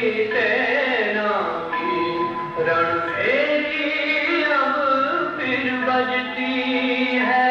सेना की रणभेरी अब फिर बजती है।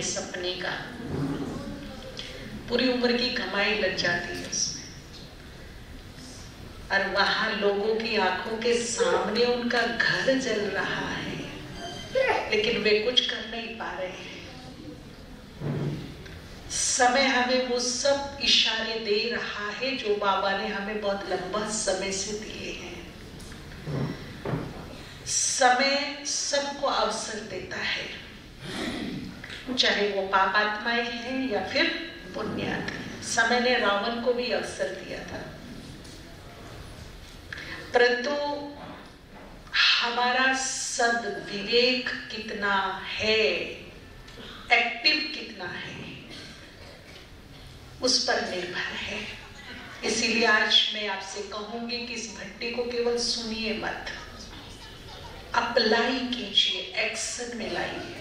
सपने का पूरी उम्र की कमाई लग जाती है उसमें, और वहां लोगों की आंखों के सामने उनका घर जल रहा है, लेकिन वे कुछ कर नहीं पा रहे हैं। समय हमें वो सब इशारे दे रहा है जो बाबा ने हमें बहुत लंबा समय से दिए हैं। समय सबको अवसर देता है, चाहे वो पाप आत्माएं हैं या फिर पुण्यात्माएं। समय ने रावण को भी अवसर दिया था, परंतु हमारा सद्विवेक कितना है, एक्टिव कितना है, उस पर निर्भर है। इसीलिए आज मैं आपसे कहूंगी कि इस भट्टी को केवल सुनिए मत, अप्लाई कीजिए, एक्शन में लाइए।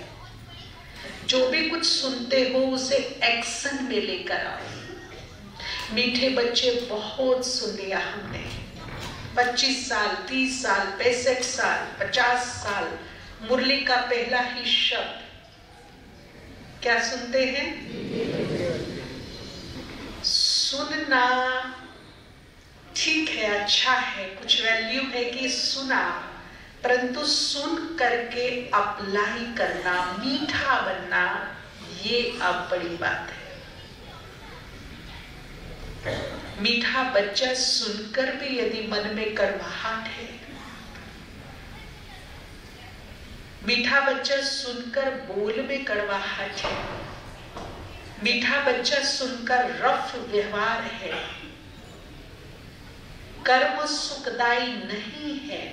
जो भी कुछ सुनते हो उसे एक्शन में लेकर आओ। मीठे बच्चे बहुत सुन लिया हमने, 25 साल, 30 साल, 65 साल, 50 साल, मुरली का पहला ही शब्द क्या सुनते हैं? सुनना ठीक है, अच्छा है, कुछ वैल्यू है कि सुना, परंतु सुन करके अप्लाई करना, मीठा बनना, ये अब बड़ी बात है। मीठा बच्चा सुनकर भी यदि मन में कड़वाहट है, मीठा बच्चा सुनकर बोल में कड़वाहट है, मीठा बच्चा सुनकर रफ व्यवहार है, कर्म सुखदायी नहीं है,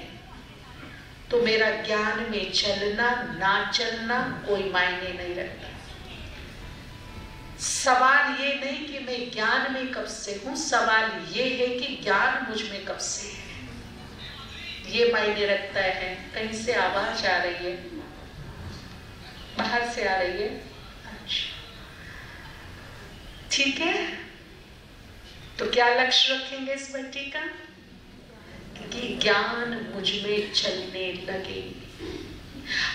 तो मेरा ज्ञान में चलना ना चलना कोई मायने नहीं रखता। सवाल ये नहीं कि मैं ज्ञान में कब से हूं, सवाल ये है कि ज्ञान मुझ में कब से है, ये मायने रखता है। कहीं से आवाज आ रही है, बाहर से आ रही है, अच्छा ठीक है। तो क्या लक्ष्य रखेंगे इस भट्टी का? कि ज्ञान मुझ में चलने लगे।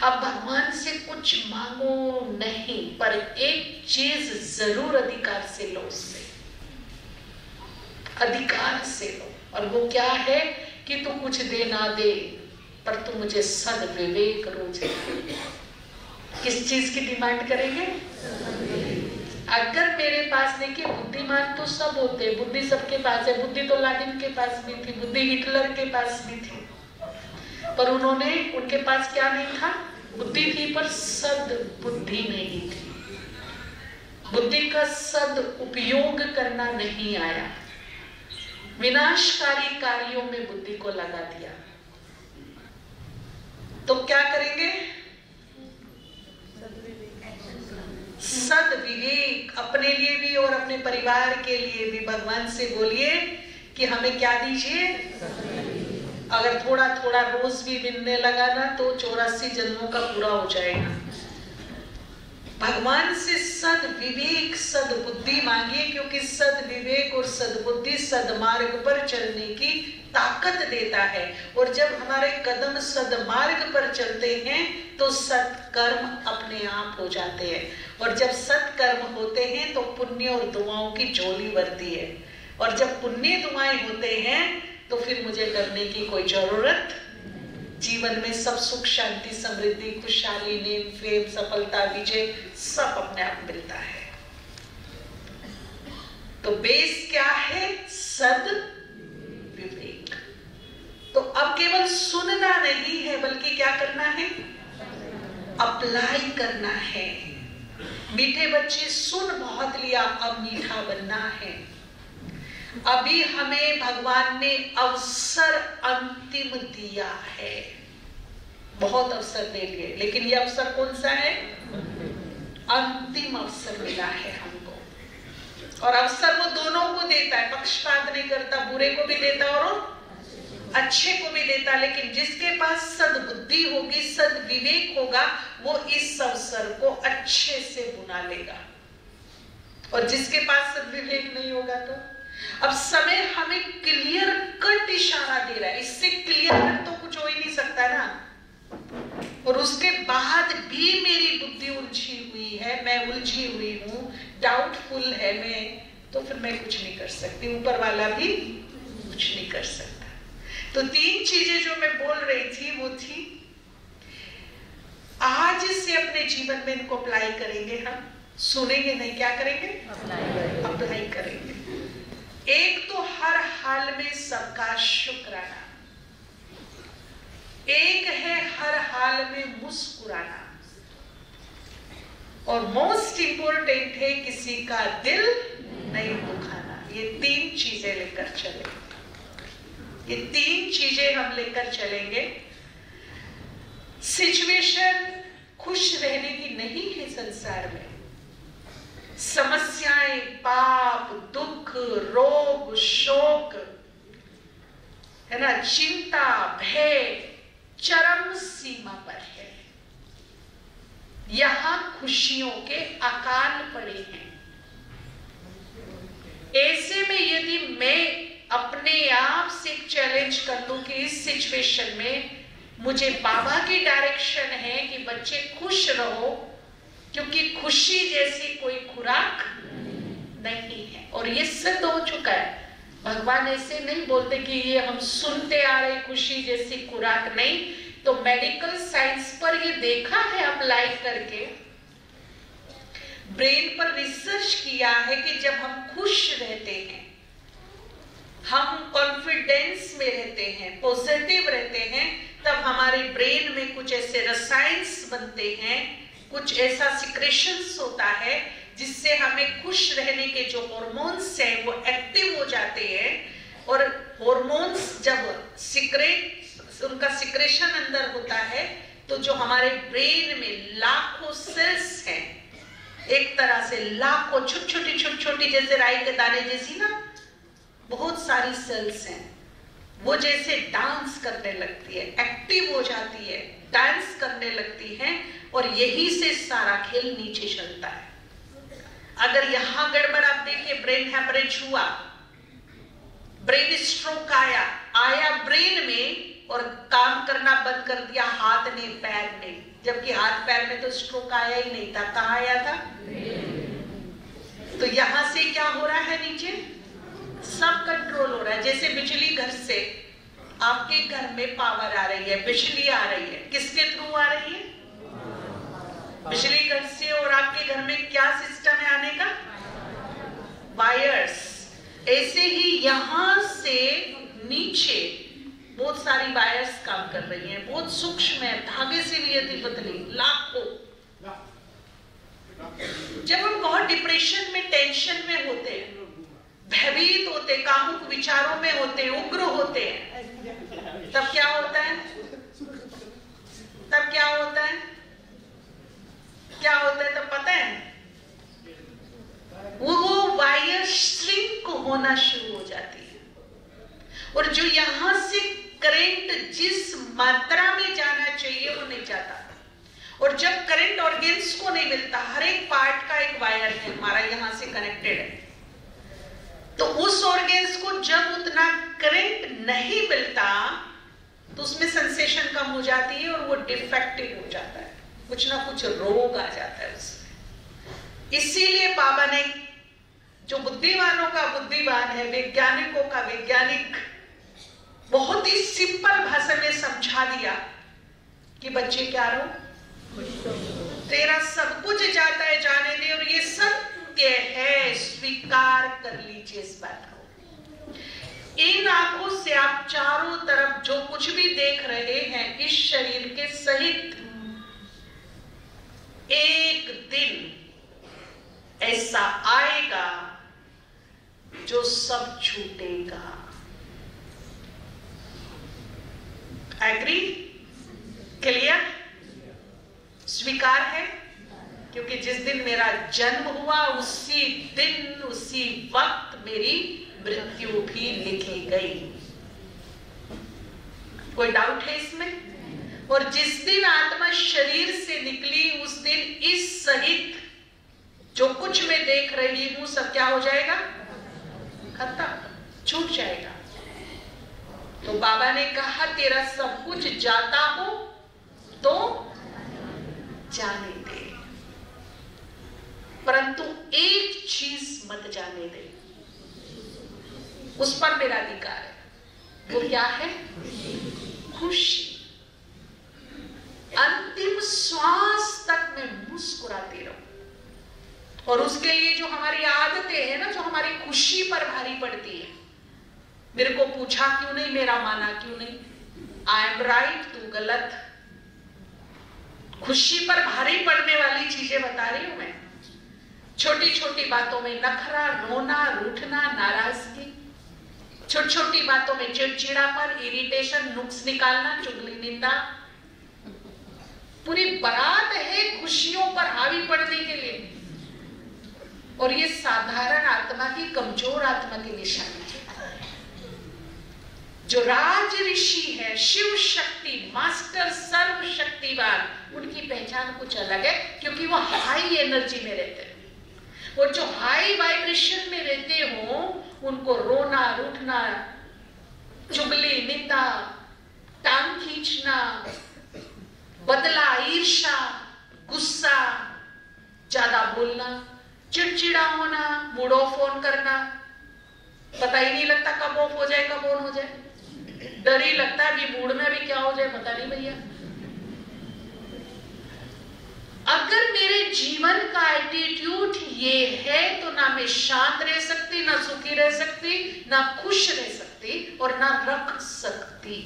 अब भगवान से कुछ मांगो नहीं, पर एक चीज जरूर अधिकार से लो, उससे अधिकार से लो। और वो क्या है कि तू कुछ दे ना दे, पर तू मुझे सद्विवेक रोज दे। किस चीज की डिमांड करेंगे? अगर मेरे पास, देखिए बुद्धिमान तो सब होते हैं, बुद्धि सबके पास है, बुद्धि तो लादिन के पास भी थी, बुद्धि हिटलर के पास भी थी, पर उनके पास क्या नहीं था? बुद्धि थी पर सद्बुद्धि नहीं थी। बुद्धि का सद उपयोग करना नहीं आया, विनाशकारी कार्यों में बुद्धि को लगा दिया। तो क्या करेंगे? सद्विवेक, अपने लिए भी और अपने परिवार के लिए भी भगवान से बोलिए कि हमें क्या दीजिए। अगर थोड़ा थोड़ा रोज भी मिलने लगा ना तो 84 जन्मों का पूरा हो जाएगा। भगवान से सद्विवेक, सद्बुद्धि मांगिए, क्योंकि सद्विवेक और सद्बुद्धि सद्मार्ग पर चलने की ताकत देता है। और जब हमारे कदम सद्मार्ग पर चलते हैं तो सत्कर्म अपने आप हो जाते हैं, और जब सत्कर्म होते हैं तो पुण्य और दुआओं की झोली भरती है। और जब पुण्य दुआएं होते हैं तो फिर मुझे डरने की कोई जरूरत। जीवन में सब सुख, शांति, समृद्धि, खुशहाली, नेम, फेम, सफलता, विजय सब अपने आप मिलता है। तो बेस क्या है? सद विवेक। तो अब केवल सुनना नहीं है, बल्कि क्या करना है? अप्लाई करना है। मीठे बच्चे, सुन बहुत लिया, अब मीठा बनना है। अभी हमें भगवान ने अवसर अंतिम दिया है, बहुत अवसर दे लिए, लेकिन ये अवसर कौन सा है? अंतिम अवसर मिला है हमको। और अवसर वो दोनों को देता है, पक्षपात नहीं करता, बुरे को भी देता और अच्छे को भी देता। लेकिन जिसके पास सद्बुद्धि होगी, सद्विवेक होगा, वो इस अवसर को अच्छे से बुना लेगा। और जिसके पास सद्विवेक नहीं होगा तो अब समय हमें क्लियर कट इशारा दे रहा है, इससे क्लियर कट तो कुछ हो ही नहीं सकता ना। और उसके बाद भी मेरी बुद्धि उलझी हुई है, मैं उलझी हुई हूँ, डाउटफुल है मैं, तो फिर मैं कुछ नहीं कर सकती, ऊपर वाला भी कुछ नहीं कर सकता। तो तीन चीजें जो मैं बोल रही थी वो थी, आज से अपने जीवन में इनको अप्लाई करेंगे। हम सुनेंगे नहीं, क्या करेंगे? अप्लाई करेंगे। एक तो हर हाल में सबका शुक्राना, एक है हर हाल में मुस्कुराना, और मोस्ट इंपोर्टेंट है किसी का दिल नहीं दुखाना। ये तीन चीजें लेकर चलेंगे, ये तीन चीजें हम लेकर चलेंगे। सिचुएशन खुश रहने की नहीं है संसार में। समस्याएं, पाप, दुख, रोग, शोक, है ना, चिंता, भय चरम सीमा पर है। यहां खुशियों के अकाल पड़े हैं। ऐसे में यदि मैं अपने आप से एक चैलेंज कर लूं कि इस सिचुएशन में मुझे बाबा की डायरेक्शन है कि बच्चे खुश रहो, क्योंकि खुशी जैसी कोई खुराक नहीं है। और ये सिद्ध हो चुका है। भगवान ऐसे नहीं बोलते कि ये हम सुनते आ रहे खुशी जैसी खुराक, नहीं, तो मेडिकल साइंस पर ये देखा है अप्लाई करके, ब्रेन पर रिसर्च किया है कि जब हम खुश रहते हैं, हम कॉन्फिडेंस में रहते हैं, पॉजिटिव रहते हैं, तब हमारे ब्रेन में कुछ ऐसे रसायन्स बनते हैं, कुछ ऐसा सिक्रेशंस होता है जिससे हमें खुश रहने के जो हार्मोन्स हैं वो एक्टिव हो जाते हैं। और हार्मोन्स जब उनका सिक्रेशन अंदर होता है तो जो हमारे ब्रेन में लाखों सेल्स हैं, एक तरह से लाखों छोटी छोटी जैसे राई के दाने जैसी ना बहुत सारी सेल्स हैं, वो जैसे डांस करने लगती है, एक्टिव हो जाती है, डांस करने लगती है, और यही से सारा खेल नीचे चलता है। अगर यहां गड़बड़ आप देखिए, ब्रेन हैमरेज हुआ, ब्रेन स्ट्रोक आया ब्रेन में, और काम करना बंद कर दिया हाथ ने, पैर ने, जबकि हाथ पैर में तो स्ट्रोक आया ही नहीं था, कहां आया था? तो यहां से क्या हो रहा है? नीचे सब कंट्रोल हो रहा है। जैसे बिजली घर से आपके घर में पावर आ रही है, बिजली आ रही है, किसके थ्रू आ रही है? बिजली घर से। और आपके घर में क्या सिस्टम है आने का? वायर्स। ऐसे ही यहां से नीचे बहुत सारी वायर्स काम कर रही हैं, बहुत सूक्ष्म है, धागे से भी अति पतली, लाखों। जब हम बहुत डिप्रेशन में, टेंशन में होते हैं, भयभीत होते, कामुक विचारों में होते, उग्र होते हैं, तब क्या होता है? तब क्या होता है? क्या होता है तब पता है? वो वायर श्रिंक होना शुरू हो जाती है, और जो यहां से करंट जिस मात्रा में जाना चाहिए वो नहीं जाता। और जब करंट ऑर्गेन्स को नहीं मिलता, हर एक पार्ट का एक वायर है हमारा यहां से कनेक्टेड है, तो उस ऑर्गेन्स को जब उतना करंट नहीं मिलता तो उसमें सेंसेशन कम हो जाती है और वो डिफेक्टिव हो जाता है, कुछ ना कुछ रोग आ जाता है उसमें। इसीलिए बाबा ने जो बुद्धिमानों का बुद्धिमान है, वैज्ञानिकों का वैज्ञानिक, बहुत ही सिंपल भाषा में समझा दिया कि बच्चे क्या रहो, तेरा सब कुछ जाता है, जाने दे, और ये सत्य है, स्वीकार कर लीजिए इस बात को। इन आंखों से आप चारों तरफ जो कुछ भी देख रहे हैं इस शरीर के सहित, एक दिन ऐसा आएगा जो सब छूटेगा। एग्री? क्लियर? स्वीकार है? क्योंकि जिस दिन मेरा जन्म हुआ उसी दिन उसी वक्त मेरी मृत्यु भी लिखी गई। कोई डाउट है इसमें? और जिस दिन आत्मा शरीर से निकली उस दिन इस सहित जो कुछ मैं देख रही हूं सब क्या हो जाएगा? खत्म, छूट जाएगा। तो बाबा ने कहा तेरा सब कुछ जाता हो तो जाने दे, परंतु एक चीज मत जाने दे, उस पर मेरा अधिकार है। वो क्या है? खुशी। अंतिम श्वास तक मैं मुस्कुराती रहूं। और उसके लिए जो हमारी आदतें हैं ना, जो हमारी खुशी पर भारी पड़ती है, मेरे को पूछा क्यों नहीं, मेरा माना क्यों नहीं, आई एम राइट, तू गलत। खुशी पर भारी पड़ने वाली चीजें बता रही हूं मैं। छोटी छोटी बातों में नखरा, रोना, रूठना, नाराजगी, छोटी छोटी बातों में चिड़चिड़ापन, इरिटेशन, नुक्स निकालना, चुगली, निंदा। पूरी बारात है खुशियों पर हावी पड़ने के लिए। और ये साधारण आत्मा की, कमजोर आत्मा की निशानी है। जो राज ऋषि है, शिव शक्ति, मास्टर, सर्व शक्तिवान, उनकी पहचान कुछ अलग है, क्योंकि वो हाई एनर्जी में रहते हैं। और जो हाई वाइब्रेशन में रहते हो उनको रोना, रूठना, चुगली, निंदा, टांग खींचना, बदला, ईर्ष्या, गुस्सा, ज्यादा बोलना, चिड़चिड़ा होना, मूड ऑफ ऑन करना, पता ही नहीं लगता कब ऑफ हो जाए कब ऑन हो जाए। डर ही लगता है कि मूड में भी क्या हो जाए पता नहीं भैया। अगर मेरे जीवन का एटीट्यूड ये है तो ना मैं शांत रह सकती, ना सुखी रह सकती, ना खुश रह सकती, और ना रख सकती,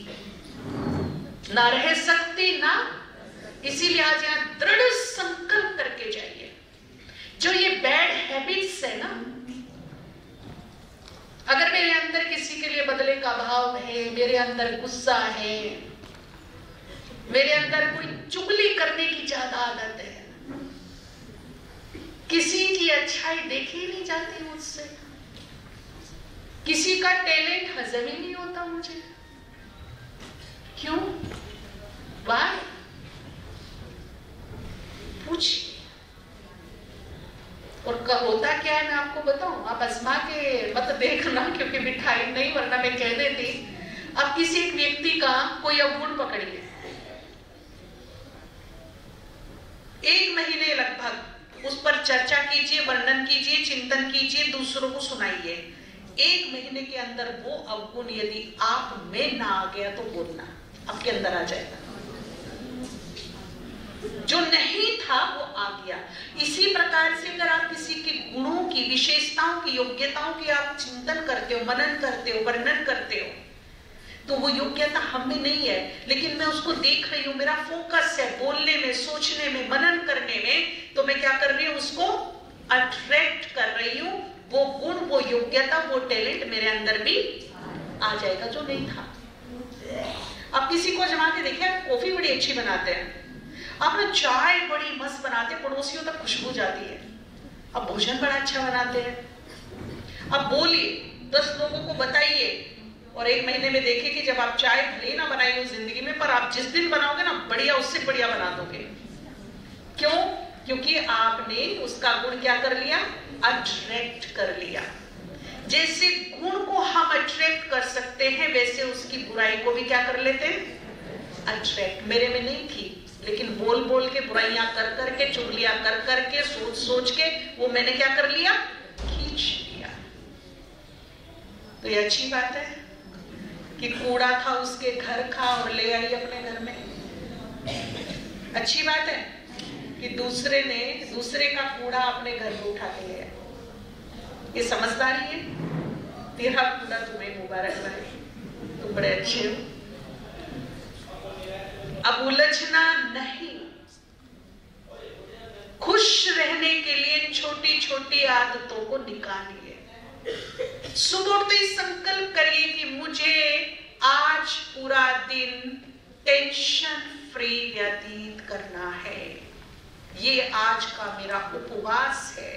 ना रह सकती, ना। इसीलिए आज यहाँ दृढ़ संकल्प करके जाइए। जो ये बैड हैबिट्स है ना, अगर मेरे अंदर किसी के लिए बदले का भाव है, मेरे अंदर गुस्सा है, मेरे अंदर कोई चुगली करने की ज्यादा आदत है, किसी की अच्छाई देखी नहीं जाती मुझसे, किसी का टैलेंट हजम ही नहीं होता मुझे, क्यों? वाई? पूछिए। और होता क्या है मैं आपको बताऊं, आप आजमा के मत देखना, क्योंकि मिठाई नहीं, वरना मैं कह देती। आप किसी एक व्यक्ति का कोई अवगुण पकड़िए, 1 महीने लगभग उस पर चर्चा कीजिए, वर्णन कीजिए, चिंतन कीजिए, दूसरों को सुनाइए। 1 महीने के अंदर वो अवगुण यदि आप में ना आ गया तो बोलना आपके अंदर आ जाएगा। जो नहीं था वो आ गया। इसी प्रकार से अगर आप किसी के गुणों की, विशेषताओं की, योग्यताओं की आप चिंतन करते हो, मनन करते हो, वर्णन करते हो, तो वो योग्यता हम में नहीं है, लेकिन मैं उसको देख रही हूँ, मेरा फोकस है बोलने में, सोचने में, मनन करने में, तो मैं क्या कर रही हूँ, उसको अट्रैक्ट कर रही हूँ। वो गुण, वो योग्यता, वो टैलेंट मेरे अंदर भी आ जाएगा जो नहीं था। आप किसी को जमा के देखिए, कॉफी बड़ी अच्छी बनाते हैं, आप ना चाय बड़ी मस्त बनाते हैं, पड़ोसियों तक खुशबू जाती है। आप भोजन बड़ा अच्छा बनाते हैं, आप बोलिए, 10 लोगों को बताइए, और 1 महीने में देखिए कि जब आप चाय भले ना बनाई हो जिंदगी में, पर आप जिस दिन बनाओगे ना बढ़िया, उससे बढ़िया बना दोगे। क्यों? क्योंकि आपने उसका गुण क्या कर लिया? अट्रैक्ट कर लिया। जैसे गुण को हम अट्रैक्ट कर सकते हैं, वैसे उसकी बुराई को भी क्या कर लेते हैं? अट्रैक्ट। मेरे में नहीं थी, लेकिन बोल बोल के, बुराइयां कर करके, चुगलियां कर करके, सोच सोच के, वो मैंने क्या कर लिया? खींच लिया। तो ये अच्छी बात है कि कूड़ा था उसके घर का और ले आई अपने घर में। अच्छी बात है कि दूसरे का कूड़ा अपने घर में उठा के ले आया। ये समझदारी है। तेरा कूड़ा तुम्हें मुबारक भाई, तुम बड़े अच्छे हो। अब उलझना नहीं, खुश रहने के लिए छोटी छोटी आदतों को निकालिए। सुबह उठते ही संकल्प करिए कि मुझे आज पूरा दिन टेंशन फ्री व्यतीत करना है। ये आज का मेरा उपवास है।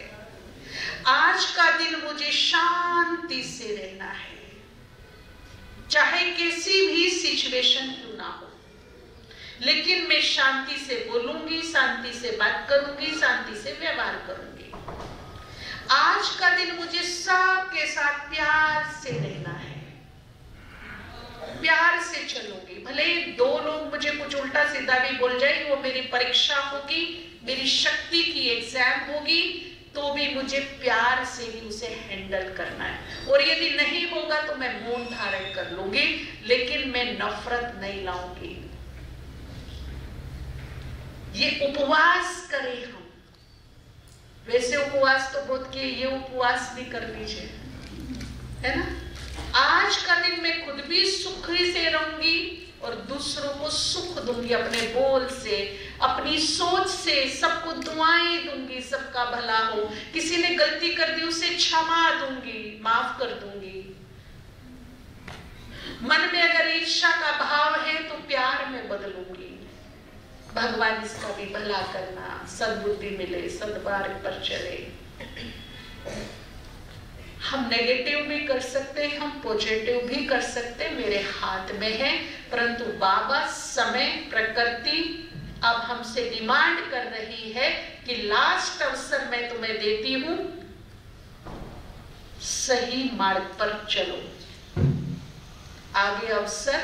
आज का दिन मुझे शांति से रहना है, चाहे किसी भी सिचुएशन क्यों ना हो, लेकिन मैं शांति से बोलूंगी, शांति से बात करूंगी, शांति से व्यवहार करूंगी। आज का दिन मुझे सबके साथ प्यार से रहना है, प्यार से चलूंगी। भले दो लोग मुझे कुछ उल्टा सीधा भी बोल जाए, वो मेरी परीक्षा होगी, मेरी शक्ति की एग्जाम होगी, तो भी मुझे प्यार से ही उसे हैंडल करना है। और यदि नहीं होगा तो मैं मौन धारण कर लूंगी, लेकिन मैं नफरत नहीं लाऊंगी। ये उपवास करें हम। वैसे उपवास तो बहुत किए, ये उपवास भी कर लीजिए, है ना। आज का दिन मैं खुद भी सुखी से रहूंगी और दूसरों को सुख दूंगी, अपने बोल से, अपनी सोच से, सबको दुआएं दूंगी, सबका भला हो। किसी ने गलती कर दी उसे क्षमा दूंगी, माफ कर दूंगी। मन में अगर ईर्ष्या का भाव है तो प्यार में बदलूंगी। भगवान इसका भी भला करना, सद्बुद्धि मिले, सद्मार्ग पर चले। हम नेगेटिव भी कर सकते हैं, हम पॉजिटिव भी कर सकते हैं, मेरे हाथ में है। परंतु बाबा, समय, प्रकृति अब हमसे डिमांड कर रही है कि लास्ट अवसर मैं तुम्हें देती हूं, सही मार्ग पर चलो, आगे अवसर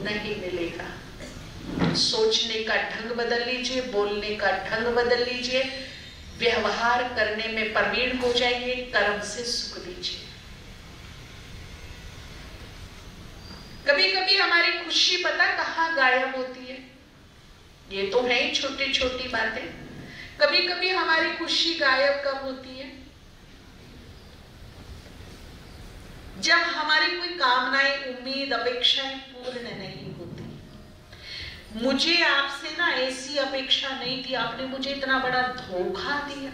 नहीं मिलेगा। सोचने का ढंग बदल लीजिए, बोलने का ढंग बदल लीजिए, व्यवहार करने में प्रवीण हो जाइए, कर्म से सुख दीजिए। कभी कभी हमारी खुशी पता कहाँ गायब होती है? ये तो है ही छोटी छोटी बातें। कभी कभी हमारी खुशी गायब कब होती है? जब हमारी कोई कामनाएं, उम्मीद, अपेक्षाएं पूर्ण नहीं होती। मुझे आपसे ना ऐसी अपेक्षा नहीं थी, आपने मुझे इतना बड़ा धोखा दिया,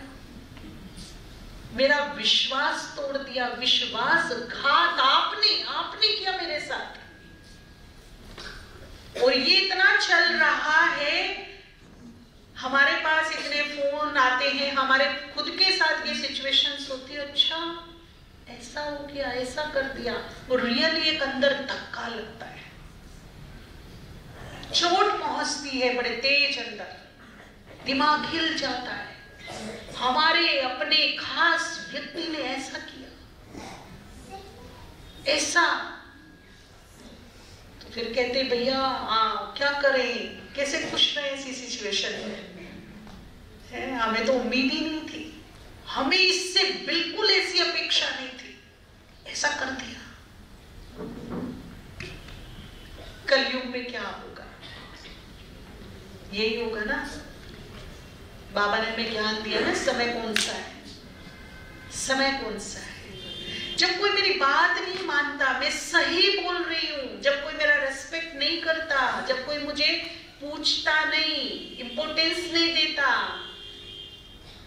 मेरा विश्वास तोड़ दिया, विश्वासघात आपने किया मेरे साथ। और ये इतना चल रहा है, हमारे पास इतने फोन आते हैं, हमारे खुद के साथ ये सिचुएशंस होती है, अच्छा ऐसा हो गया, ऐसा कर दिया, और रियली एक अंदर धक्का लगता है, चोट पहुंचती है बड़े तेज अंदर, दिमाग हिल जाता है। हमारे अपने खास व्यक्ति ने ऐसा किया, ऐसा, तो फिर कहते भैया क्या करें, कैसे खुश रहे ऐसी सिचुएशन में, हमें तो उम्मीद ही नहीं थी, हमें इससे बिल्कुल ऐसी अपेक्षा नहीं थी, ऐसा कर दिया। कलयुग में क्या होगा? यही होगा ना। बाबा ने हमें ज्ञान दिया ना, समय कौन सा है, समय कौन सा है। जब कोई मेरी बात नहीं मानता, मैं सही बोल रही हूं, जब कोई मेरा रेस्पेक्ट नहीं करता, जब कोई मुझे पूछता नहीं, इंपॉर्टेंस नहीं देता,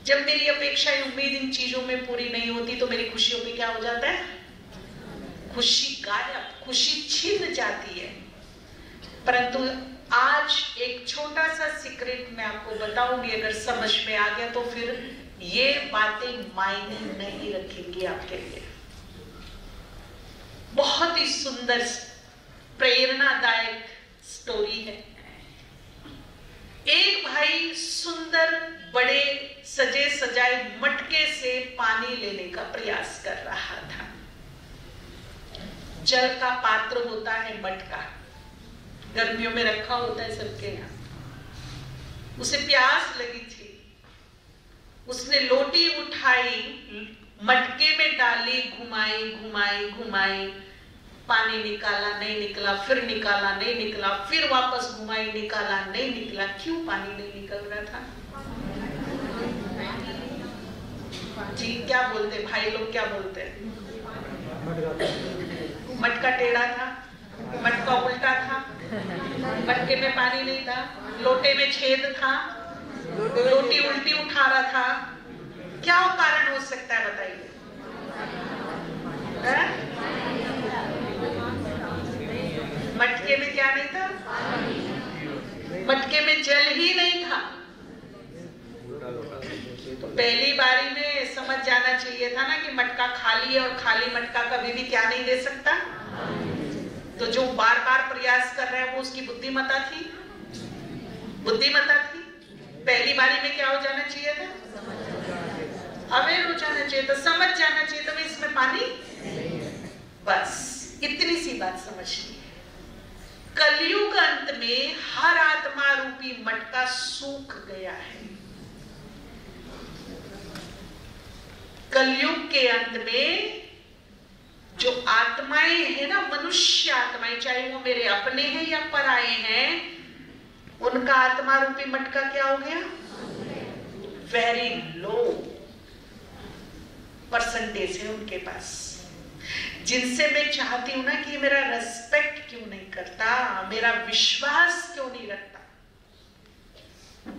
जब मेरी अपेक्षाएं, उम्मीद इन चीजों में पूरी नहीं होती, तो मेरी खुशियों पे क्या हो जाता है? खुशी गायब, खुशी छिन जाती है। परंतु आज एक छोटा सा सीक्रेट मैं आपको बताऊंगी, अगर समझ में आ गया तो फिर ये बातें मायने नहीं रखेंगी आपके लिए। बहुत ही सुंदर प्रेरणादायक स्टोरी है। एक भाई सुंदर बड़े सजे सजाए मटके से पानी लेने का प्रयास कर रहा था। जल का पात्र होता है मटका, गर्मियों में रखा होता है सबके यहाँ। उसे प्यास लगी थी, उसने लोटी उठाई, मटके में डाली, घुमाई घुमाई घुमाई, पानी निकाला नहीं निकला, फिर निकाला नहीं निकला, फिर वापस घुमाई, निकाला नहीं निकला। क्यों पानी नहीं निकल रहा था? जी क्या बोलते भाई लोग, क्या बोलते हैं? मटका टेढ़ा था, मटका उल्टा था, मटके में पानी नहीं था, लोटे में छेद था, लोटी उल्टी उठा रहा था। क्या कारण हो सकता है बताइए? मटके में क्या नहीं था? मटके में जल ही नहीं था। तो पहली बारी में समझ जाना चाहिए था ना कि मटका खाली है, और खाली मटका कभी भी क्या नहीं दे सकता। तो जो बार बार प्रयास कर रहा है वो उसकी बुद्धिमत्ता थी, बुद्धिमत्ता थी। पहली बारी में क्या हो जाना चाहिए था? अवेयर हो जाना चाहिए था, समझ जाना चाहिए था इसमें पानी। बस इतनी सी बात समझनी है। कलयुग अंत में हर आत्मा रूपी मटका सूख गया है। कलयुग के अंत में जो आत्माएं है ना, मनुष्य आत्माएं, चाहे वो मेरे अपने हैं या पराए हैं, उनका आत्मा रूपी मटका क्या हो गया? वेरी लो परसेंटेज है उनके पास, जिनसे मैं चाहती हूं ना कि मेरा रेस्पेक्ट क्यों नहीं करता, मेरा विश्वास क्यों नहीं रखता।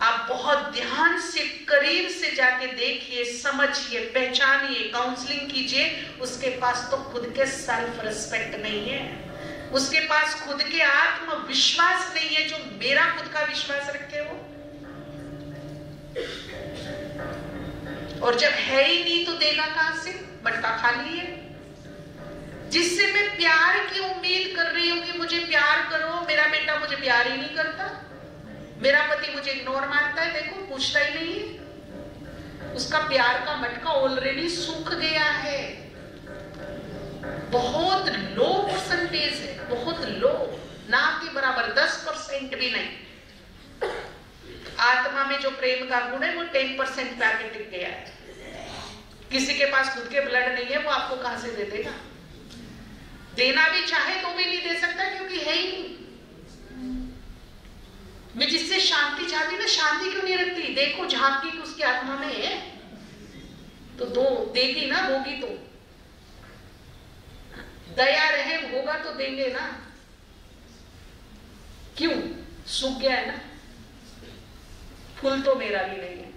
आप बहुत ध्यान से करीब से जाके देखिए, समझिए, पहचानिए, काउंसलिंग कीजिए। उसके पास तो खुद के सेल्फ रेस्पेक्ट नहीं है, उसके पास खुद के आत्मविश्वास नहीं है जो मेरा खुद का विश्वास रखे वो। और जब है ही नहीं तो देगा कहां से? मटका खाली है। जिससे मैं प्यार की उम्मीद कर रही हूं कि मुझे प्यार करो, मेरा बेटा मुझे प्यार ही नहीं करता, मेरा पति मुझे इग्नोर मारता है, देखो पूछता ही नहीं है। उसका प्यार का मटका ऑलरेडी सूख गया है। बहुत लो परसेंटेज है, बहुत लो, ना के बराबर, 10% भी नहीं। आत्मा में जो प्रेम का गुण है वो 10% पे आके टिक गया है। किसी के पास खुद के ब्लड नहीं है, वो आपको कहां से दे देगा? देना भी चाहे तो भी नहीं दे सकता, क्योंकि है ही नहीं। मैं जिससे शांति चाहती ना, शांति क्यों नहीं रखती? देखो झांकी कि उसकी आत्मा में है तो दो देगी ना, होगी तो। दया रहे होगा तो देंगे ना। क्यों? सूख गया है ना। फूल तो मेरा भी नहीं है,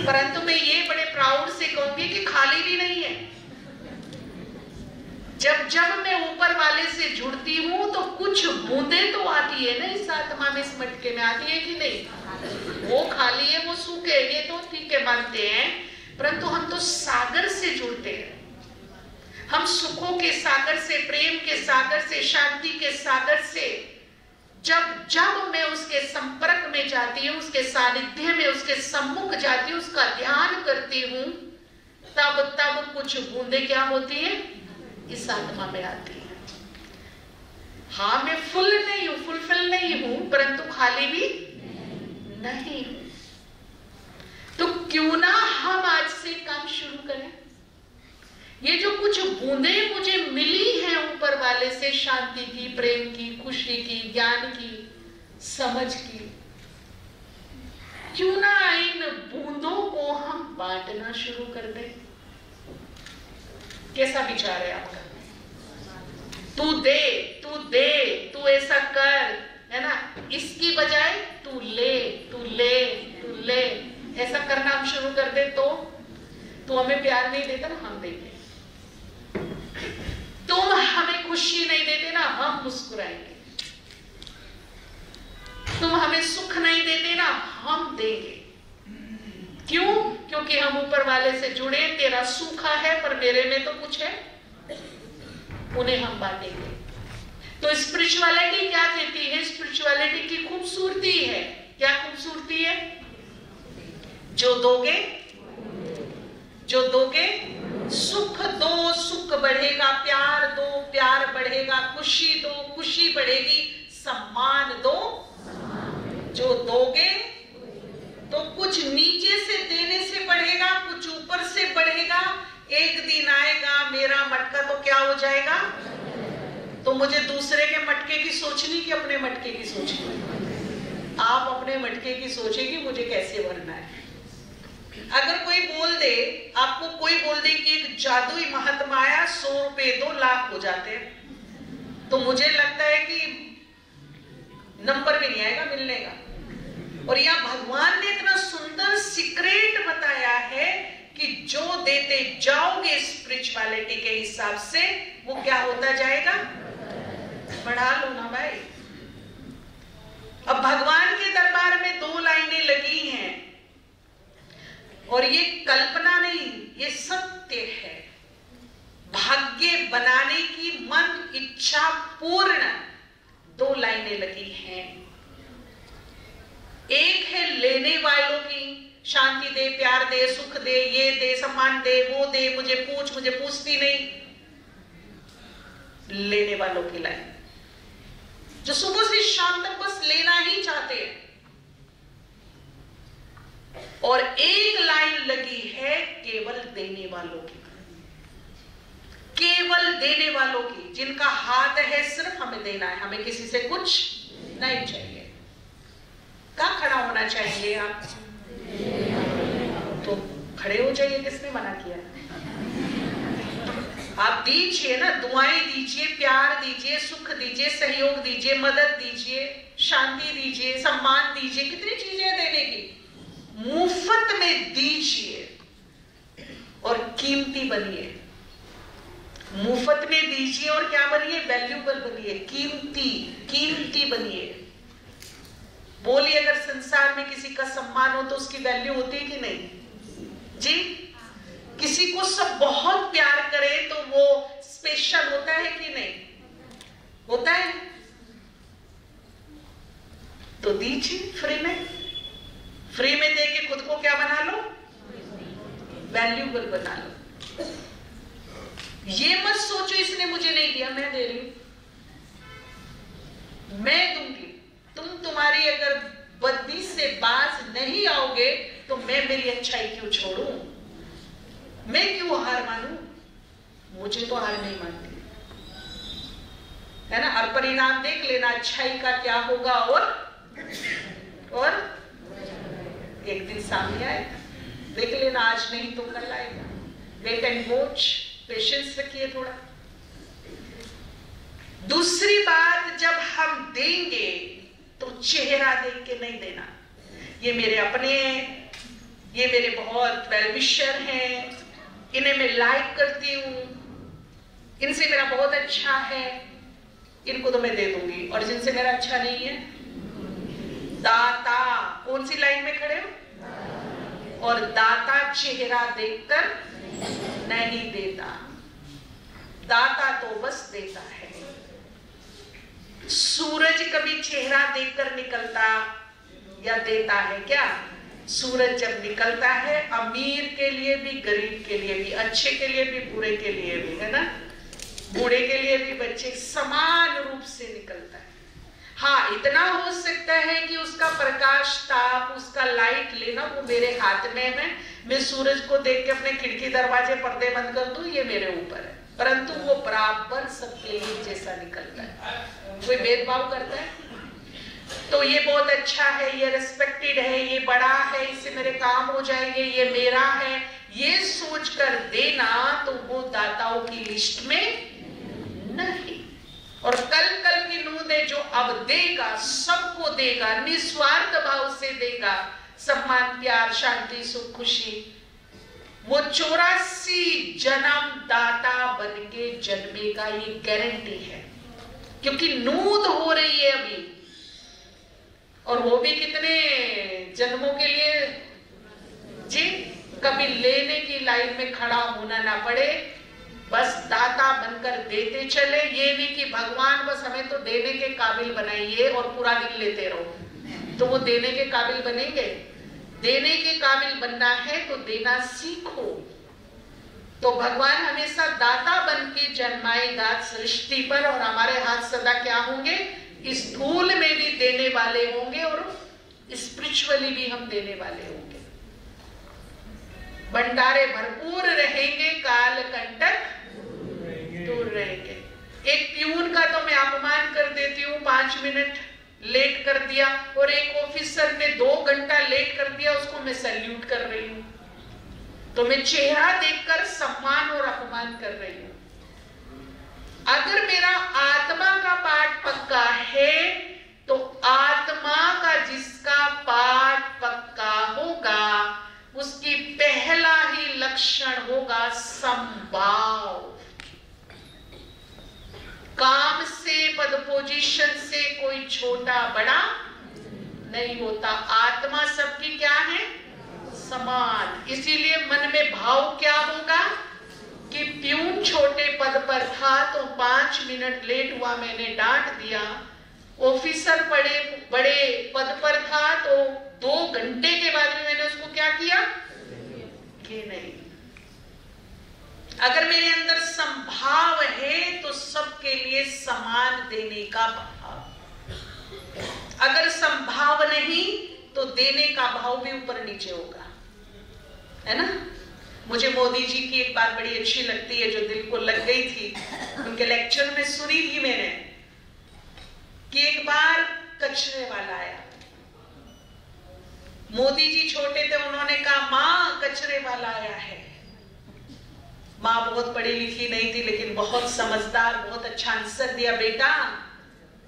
परंतु मैं ये बड़े प्राउड से कहूंगी कि खाली भी नहीं है। जब जब मैं ऊपर वाले से जुड़ती हूं तो कुछ बूंदे तो आती है ना इस आत्मा में, इस मटके में आती है कि नहीं? वो खाली है, वो सूखे, ये तो ठीक है मानते हैं, परंतु हम तो सागर से जुड़ते हैं। हम सुखों के सागर से, प्रेम के सागर से, शांति के सागर से जब जब मैं उसके संपर्क में जाती हूँ, उसके सानिध्य में, उसके सम्मुख जाती हूँ, उसका ध्यान करती हूँ, तब तब कुछ बूंदे क्या होती है? इस आत्मा में आती है। हाँ मैं फुल नहीं हूं, फुलफिल नहीं हूं, परंतु खाली भी नहीं हूं। तो क्यों ना हम आज से काम शुरू करें। ये जो कुछ बूंदे मुझे मिली हैं ऊपर वाले से, शांति की, प्रेम की, खुशी की, ज्ञान की, समझ की, क्यों ना इन बूंदों को हम बांटना शुरू कर दें। कैसा विचार है आपका? तू दे, तू दे, तू ऐसा कर, है ना, इसकी बजाय तू ले, तू ले, तू ले, ऐसा करना हम शुरू कर दे तो तू हमें प्यार नहीं देता ना, हम देंगे। तुम हमें खुशी नहीं देते ना, हम मुस्कुराएंगे। तुम हमें सुख नहीं देते ना, हम देंगे। क्यों? क्योंकि हम ऊपर वाले से जुड़े, तेरा सूखा है पर मेरे में तो कुछ है, उन्हें हम बांटेंगे। तो स्पिरिचुअलिटी क्या कहती है? स्पिरिचुअलिटी की खूबसूरती है, क्या खूबसूरती है? जो दोगे, जो दोगे, सुख दो, सुख बढ़ेगा, प्यार दो, प्यार बढ़ेगा, खुशी दो, खुशी बढ़ेगी, सम्मान दो। जो दोगे तो कुछ नीचे से देने से बढ़ेगा, कुछ ऊपर से बढ़ेगा। एक दिन आएगा मेरा मटका तो क्या हो जाएगा। तो मुझे दूसरे के मटके की सोचनी कि अपने मटके की सोचनी। आप अपने मटके की सोचेगी मुझे कैसे भरना है। अगर कोई बोल दे, आपको कोई बोल दे कि एक जादुई महात्मा आया, 100 रुपए 2 लाख हो जाते हैं, तो मुझे लगता है कि नंबर भी नहीं आएगा मिलने का। और यहाँ भगवान ने इतना सुंदर सीक्रेट बताया है कि जो देते जाओगे स्पिरिचुअलिटी के हिसाब से वो क्या होता जाएगा, बढ़ा लो ना भाई। अब भगवान के दरबार में 2 लाइनें लगी हैं और ये कल्पना नहीं, ये सत्य है। भाग्य बनाने की मन इच्छा पूर्ण 2 लाइनें लगी हैं। एक है लेने वालों की, शांति दे, प्यार दे, सुख दे, ये दे, सम्मान दे, वो दे, मुझे पूछ, मुझे पूछती नहीं। लेने वालों की लाइन, जो सुबह से शाम तक बस लेना ही चाहते हैं। और एक लाइन लगी है केवल देने वालों की, केवल देने वालों की, जिनका हाथ है सिर्फ हमें देना है, हमें किसी से कुछ नहीं चाहिए। कहां खड़ा होना चाहिए आप? तो खड़े हो जाइए, किसने मना किया? आप दीजिए ना, दुआएं दीजिए, प्यार दीजिए, सुख दीजिए, सहयोग दीजिए, मदद दीजिए, शांति दीजिए, सम्मान दीजिए, कितनी चीजें हैं देने की। मुफ्त में दीजिए और कीमती बनिए। मुफ्त में दीजिए और क्या बनिए? वैल्यूबल बनिए, कीमती बनिए। बोलिए, अगर संसार में किसी का सम्मान हो तो उसकी वैल्यू होती है कि नहीं जी? किसी को सब बहुत प्यार करे तो वो स्पेशल होता है कि नहीं होता है? तो दीजिए फ्री में, फ्री में देके खुद को क्या बना लो? वैल्यूबल बना लो। ये मत सोचो इसने मुझे नहीं दिया, मैं दे रही हूं, मैं दूंगी। तुम तुम्हारी अगर बद्दी से बाज नहीं आओगे तो मैं मेरी अच्छाई क्यों छोड़ूं? मैं क्यों हार मानूं? मुझे तो हार नहीं मानती है ना। और परिणाम देख लेना अच्छाई का क्या होगा, और एक दिन सामने आएगा, देख लेना। आज नहीं तो कल आएगा। वेट एंड वॉच, पेशेंस रखिए थोड़ा। दूसरी बात, जब हम देंगे तो चेहरा देख के नहीं देना, ये मेरे अपने हैं, ये मेरे बहुत वेलविशर हैं, इन्हें मैं लाइक करती हूं, इनसे मेरा बहुत अच्छा है, इनको तो मैं दे दूंगी। और जिनसे मेरा अच्छा नहीं है, दाता। कौन सी लाइन में खड़े हो? और दाता चेहरा देखकर नहीं देता, दाता तो बस देता है। सूरज कभी चेहरा देखकर निकलता या देता है क्या? सूरज जब निकलता है, अमीर के लिए भी, गरीब के लिए भी, अच्छे के लिए भी, बुरे के लिए भी, है ना, बूढ़े के लिए भी, बच्चे, समान रूप से निकलता है। हाँ, इतना हो सकता है कि उसका प्रकाश, ताप, उसका लाइट लेना वो मेरे हाथ में है। मैं सूरज को देख के अपने खिड़की दरवाजे पर्दे बंद कर दूं, ये मेरे ऊपर है, परंतु वो बराबर सबके लिए जैसा निकलता है। कोई भेदभाव करता है? तो ये बहुत अच्छा है, ये रिस्पेक्टेड है, ये बड़ा है, इससे मेरे काम हो जाएंगे, ये मेरा है, ये सोचकर देना तो वो दाताओं की लिस्ट में नहीं। और कल की नूद है जो अब देगा, सबको देगा, निस्वार्थ भाव से देगा, सम्मान, प्यार, शांति, सुख, खुशी। वो 84 जन्म दाता बनके जन्मेगा, ये गारंटी है, क्योंकि नूद हो रही है अभी। और वो भी कितने जन्मों के लिए जी? कभी लेने की लाइन में खड़ा होना ना पड़े, बस दाता बनकर देते चले। ये नहीं कि भगवान बस हमें तो देने के काबिल बनाइए और पूरा दिन लेते रहो, तो वो देने के काबिल बनेंगे? देने के काबिल बनना है तो देना सीखो। तो भगवान हमेशा दाता बन के जन्माएगा सृष्टि पर, और हमारे हाथ सदा क्या होंगे? स्थूल में भी देने वाले होंगे और स्पिरिचुअली भी हम देने वाले होंगे। भंडारे भरपूर रहेंगे, काल कंटक दूर रहेंगे। एक प्यून का तो मैं अपमान कर देती हूँ, 5 मिनट लेट कर दिया, और एक ऑफिसर ने 2 घंटा लेट कर दिया, उसको मैं सैल्यूट कर रही हूँ। तो मैं चेहरा देखकर सम्मान और अपमान कर रही हूँ। अगर मेरा आत्मा का पाठ पक्का है तो आत्मा का जिसका पाठ पक्का होगा उसकी पहला ही लक्षण होगा संभाव। काम से, पद पोजीशन से कोई छोटा बड़ा नहीं होता। आत्मा सबकी क्या है? समान। इसीलिए मन में भाव क्या होगा कि प्यून छोटे पद पर था तो 5 मिनट लेट हुआ, मैंने डांट दिया। ऑफिसर बड़े पद पर था तो 2 घंटे के बाद में मैंने उसको क्या किया कि नहीं। अगर मेरे अंदर संभाव है तो सबके लिए समान देने का भाव। अगर संभाव नहीं तो देने का भाव भी ऊपर नीचे होगा, है ना। मुझे मोदी जी की एक बात बड़ी अच्छी लगती है जो दिल को लग गई थी। उनके लेक्चर में सुनी थी मैंने कि एक बार कचरे वाला आया। मोदी जी छोटे थे, उन्होंने कहा माँ कचरे वाला आया है। माँ बहुत पढ़ी लिखी नहीं थी लेकिन बहुत समझदार, बहुत अच्छा आंसर दिया, बेटा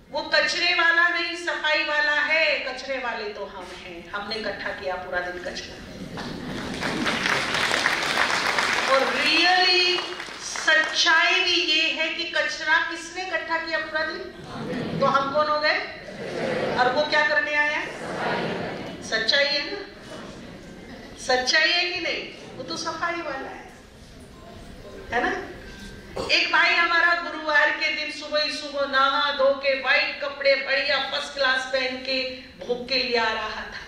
वो कचरे वाला नहीं सफाई वाला है, कचरे वाले तो हम हैं, हमने इकट्ठा किया पूरा दिन कचरा। और रियली सच्चाई भी ये है कि कचरा किसने इकट्ठा किया पूरा दिन? तो हम कौन हो गए? और वो क्या करने आया? सच्चाई है ना, सच्चाई है कि नहीं? वो तो सफाई वाला है ना। एक भाई हमारा गुरुवार के दिन सुबह ही सुबह नहा धो के व्हाइट कपड़े बढ़िया फर्स्ट क्लास पहन के भोग के लिए आ रहा था।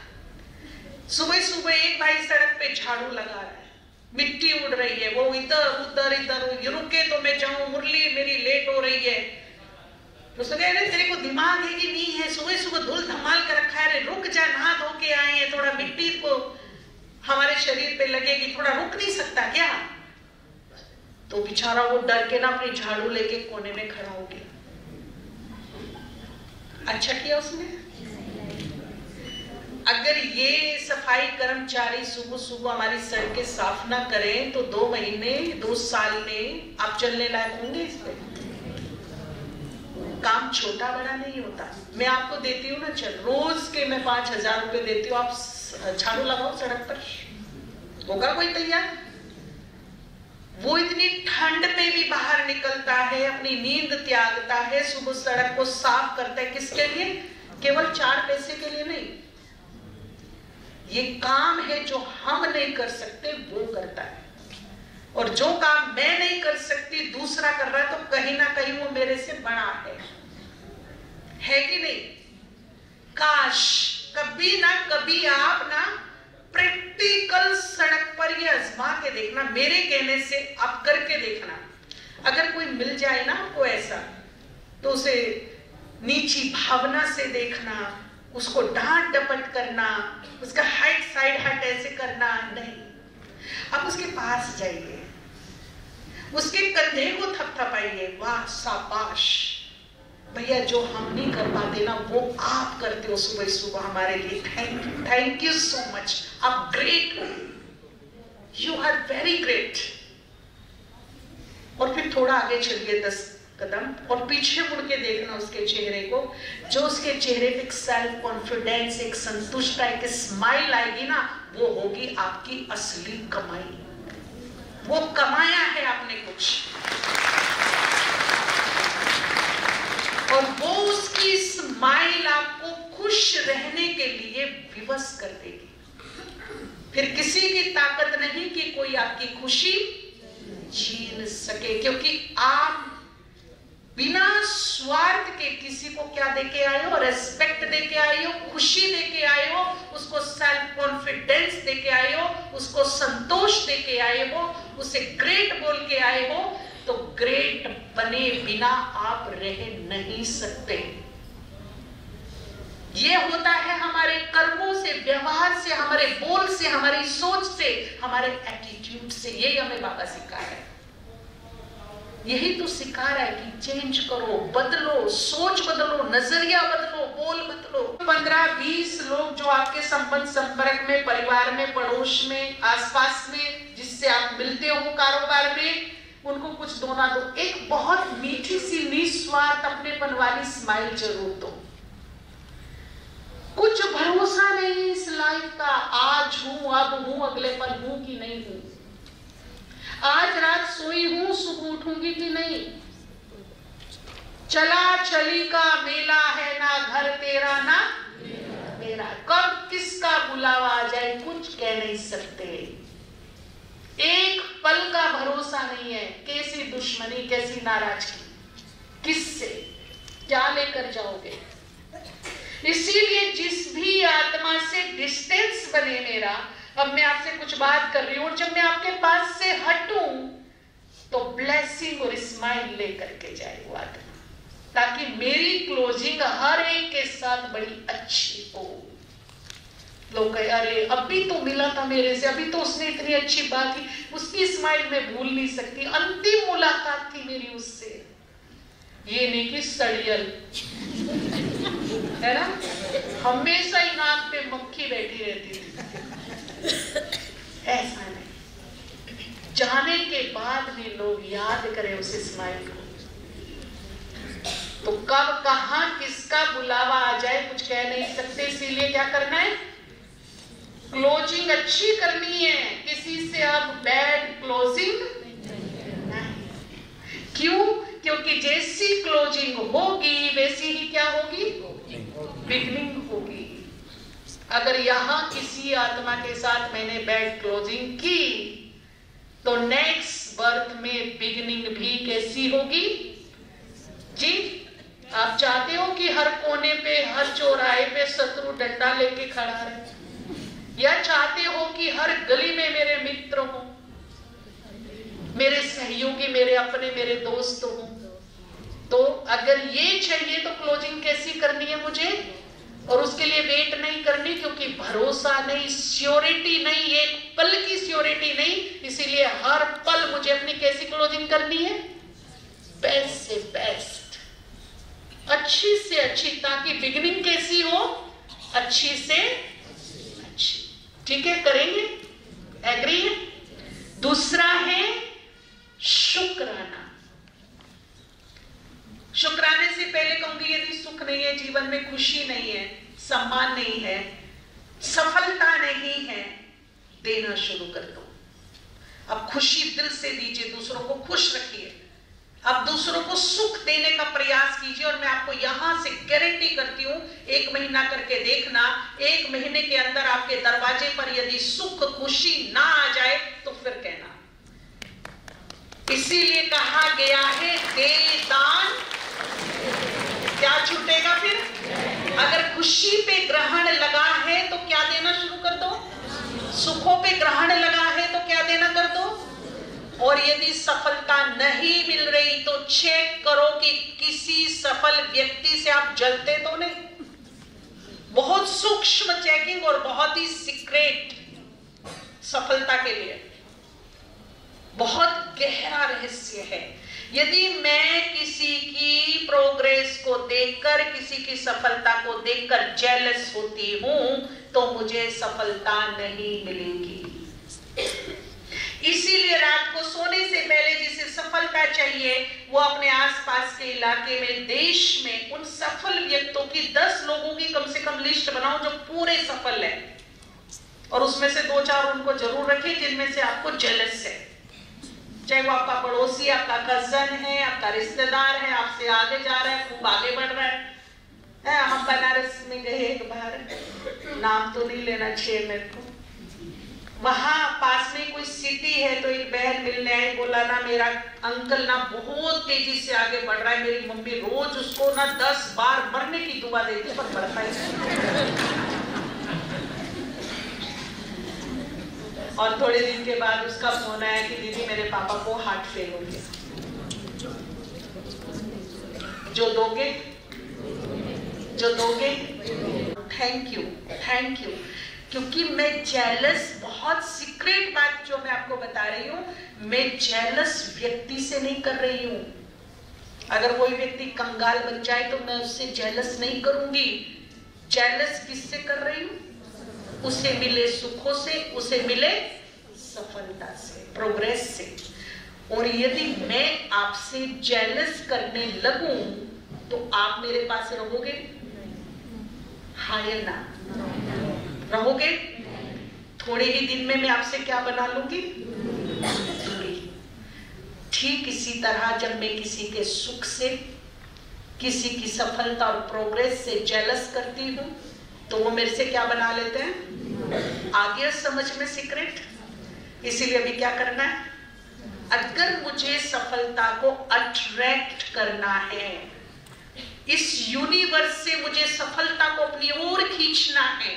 सुबह सुबह एक भाई सड़क पे झाड़ू लगा रहा है, मिट्टी उड़ रही है, वो इधर उधर इधर, रुके तो मैं जाऊं, मुरली मेरी लेट हो रही है। उसने कहा तेरे को दिमाग है कि नहीं है? सुबह सुबह धूल धमाल कर रखा है, रुक जा, नहा धो के आए हैं, थोड़ा मिट्टी को हमारे शरीर पे लगेगी, थोड़ा रुक नहीं सकता क्या? तो बेचारा वो डर के ना अपनी झाड़ू लेके कोने में खड़ा हो गया। अच्छा किया उसने। अगर ये सफाई कर्मचारी सुबह सुबह हमारी सड़कें साफ ना करें तो 2 महीने 2 साल में आप चलने लायक होंगे। इसमें काम छोटा बड़ा नहीं होता। मैं आपको देती हूँ ना, चल रोज के मैं 5,000 रुपए देती हूँ, आप झाड़ू लगाओ सड़क पर, होगा कोई तैयार? वो इतनी ठंड में भी बाहर निकलता है, अपनी नींद त्यागता है, सुबह सड़क को साफ करता है। किसके लिए? केवल 4 पैसे के लिए नहीं। ये काम है जो हम नहीं कर सकते वो करता है, और जो काम मैं नहीं कर सकती दूसरा कर रहा है तो कहीं ना कहीं वो मेरे से बड़ा है कि नहीं? काश कभी ना कभी आप ना प्रैक्टिकल सड़क पर ये आजमा के देखना, मेरे कहने से आप करके देखना। अगर कोई मिल जाए ना आपको ऐसा, तो उसे नीची भावना से देखना, उसको डांट डपट करना, उसका हाइट साइड हट ऐसे करना नहीं। आप उसके पास जाइए, उसके कंधे को थपथपाइए, वाह शाबाश भैया, जो हम नहीं कर पाते ना वो आप करते हो सुबह सुबह हमारे लिए, थैंक यू सो मच, आप ग्रेट हो, यू आर वेरी ग्रेट। और फिर थोड़ा आगे चलिए 10 कदम और पीछे मुड़ के देखना उसके चेहरे को। जो उसके चेहरे पे एक सेल्फ कॉन्फिडेंस, एक संतुष्टता, एक स्माइल आएगी ना, वो होगी आपकी असली कमाई। वो कमाया है आपने कुछ, और वो उसकी स्माइल आपको खुश रहने के लिए विवश कर देगी। फिर किसी की ताकत नहीं कि कोई आपकी खुशी छीन सके, क्योंकि आप बिना स्वार्थ के किसी को क्या देके आए हो? रेस्पेक्ट देके आए हो, खुशी देके आए हो, उसको सेल्फ कॉन्फिडेंस देके आए हो, उसको संतोष देके आए हो, उसे ग्रेट बोल के आए हो। तो ग्रेट बने बिना आप रह नहीं सकते। ये होता है हमारे कर्मों से, व्यवहार से, हमारे बोल से, हमारी सोच से, हमारे एटीट्यूड से। यही हमें बाबा सिखा रहा है, यही तो सिखा रहा है कि चेंज करो, बदलो, सोच बदलो, नजरिया बदलो, बोल बदलो। 15-20 लोग जो आपके संबंध संपर्क में, परिवार में, पड़ोस में, आसपास में, जिससे आप मिलते हो कारोबार में, उनको कुछ दो ना दो, एक बहुत मीठी सी निस्वार्थ अपनेपन वाली स्माइल जरूर दो। कुछ भरोसा नहीं इस लाइफ का, आज हूं, अब हूं, अगले पल हूं कि नहीं हूं, आज रात सोई हूं, सुबह उठूंगी कि नहीं। चला चली का मेला है, ना घर तेरा ना मेरा, कब किसका बुलावा आ जाए कुछ कह नहीं सकते। एक पल का भरोसा नहीं है, कैसी दुश्मनी, कैसी नाराजगी, किससे क्या लेकर जाओगे। इसीलिए जिस भी आत्मा से डिस्टेंस बने मेरा, अब मैं आपसे कुछ बात कर रही हूं और जब मैं आपके पास से हटूं तो ब्लेसिंग और स्माइल लेकर के जाए वो आत्मा, ताकि मेरी क्लोजिंग हर एक के साथ बड़ी अच्छी हो। लोग कहे अरे अभी तो मिला था मेरे से, अभी तो उसने इतनी अच्छी बात की, उसकी स्माइल मैं भूल नहीं सकती, अंतिम मुलाकात थी मेरी उससे। ये नहीं कि सड़ियल है ना, हमेशा ही नाक पे मक्खी बैठी रहती थी, ऐसा नहीं। जाने के बाद भी लोग याद करें उस स्माइल को। तो कब कहां किसका बुलावा आ जाए कुछ कह नहीं सकते, इसीलिए क्या करना है, क्लोजिंग अच्छी करनी है। किसी से अब बैड क्लोजिंग नहीं। क्यों? क्योंकि जैसी क्लोजिंग होगी वैसी ही क्या होगी, बिगनिंग होगी। अगर यहां किसी आत्मा के साथ मैंने बैड क्लोजिंग की तो नेक्स्ट बर्थ में बिगनिंग भी कैसी होगी जी। आप चाहते हो कि हर कोने पे, हर चौराहे पे शत्रु डंडा लेके खड़ा रहे, या चाहते हो कि हर गली में मेरे मित्र हो, मेरे सहयोगी, मेरे अपने, मेरे दोस्त हो। तो अगर ये चाहिए तो क्लोजिंग कैसी करनी है मुझे, और उसके लिए वेट नहीं करनी, क्योंकि भरोसा नहीं, श्योरिटी नहीं, एक पल की श्योरिटी नहीं। इसीलिए हर पल मुझे अपनी कैसी क्लोजिंग करनी है, बेस्ट से बेस्ट, अच्छी से अच्छी, ताकि बिगिनिंग कैसी हो, अच्छी से अच्छी। ठीक है, करेंगे, एग्री है। दूसरा है शुक्राना। शुक्राने से पहले कहूंगी, यदि सुख नहीं है जीवन में, खुशी नहीं है, सम्मान नहीं है, सफलता नहीं है, देना शुरू कर दो। अब खुशी दिल से दीजिए, दूसरों को खुश रखिए, अब दूसरों को सुख देने का प्रयास कीजिए। और मैं आपको यहां से गारंटी करती हूं, 1 महीना करके देखना, 1 महीने के अंदर आपके दरवाजे पर यदि सुख खुशी ना आ जाए तो फिर कहना। इसीलिए कहा गया है दे दान, क्या छूटेगा फिर। अगर खुशी पे ग्रहण लगा है तो क्या देना शुरू कर दो, सुखों पे ग्रहण लगा है तो क्या देना कर दो। और यदि सफलता नहीं मिल रही तो चेक करो कि किसी सफल व्यक्ति से आप जलते तो नहीं। बहुत सूक्ष्म चेकिंग और बहुत ही सीक्रेट सफलता के लिए बहुत गहरा रहस्य है। यदि मैं किसी की प्रोग्रेस को देखकर, किसी की सफलता को देखकर जेलस होती हूं तो मुझे सफलता नहीं मिलेगी। इसीलिए रात को सोने से पहले जिसे सफलता चाहिए वो अपने आसपास के इलाके में, देश में उन सफल व्यक्तियों की 10 लोगों की कम से कम लिस्ट बनाओ जो पूरे सफल है, और उसमें से 2-4 उनको जरूर रखिए जिनमें से आपको जेलस है। चाहे वो आपका पड़ोसी, आपका कजन है, आपका रिश्तेदार है, आपसे आगे जा रहा है, खूब आगे बढ़ रहा है। हम बनारस में गए एक बार, नाम तो नहीं लेना चाहिए मेरे को, वहां पास में कोई सिटी है तो एक बहन मिलने आई, बोला ना मेरा अंकल ना बहुत तेजी से आगे बढ़ रहा है, मेरी मम्मी रोज उसको ना 10 बार मरने की दुआ देती पर बढ़ता ही। और थोड़े दिन के बाद उसका फोन आया कि दीदी मेरे पापा को हार्ट फेल हो गया। जो दोगे थैंक यू, थैंक यू। क्योंकि मैं जेलस, बहुत सीक्रेट बात जो मैं आपको बता रही हूँ, मैं जेलस व्यक्ति से नहीं कर रही हूँ। अगर कोई व्यक्ति कंगाल बन जाए तो मैं उससे जेलस नहीं करूंगी। जेलस किससे कर रही हूँ? उसे मिले सुखों से, उसे मिले सफलता से, प्रोग्रेस से। और यदि मैं आपसे जेलस करने लगूं तो आप मेरे पास रहोगे? हाँ या ना? रहोगे? थोड़े ही दिन में मैं आपसे क्या बना लूंगी? दूरी। ठीक इसी तरह जब मैं किसी के सुख से, किसी की सफलता और प्रोग्रेस से जेलस करती हूँ तो वो मेरे से क्या बना लेते हैं? आ गया समझ में सीक्रेट? इसीलिए अभी क्या करना है? अगर मुझे सफलता को अट्रैक्ट करना है, इस यूनिवर्स से मुझे सफलता को अपनी ओर खींचना है,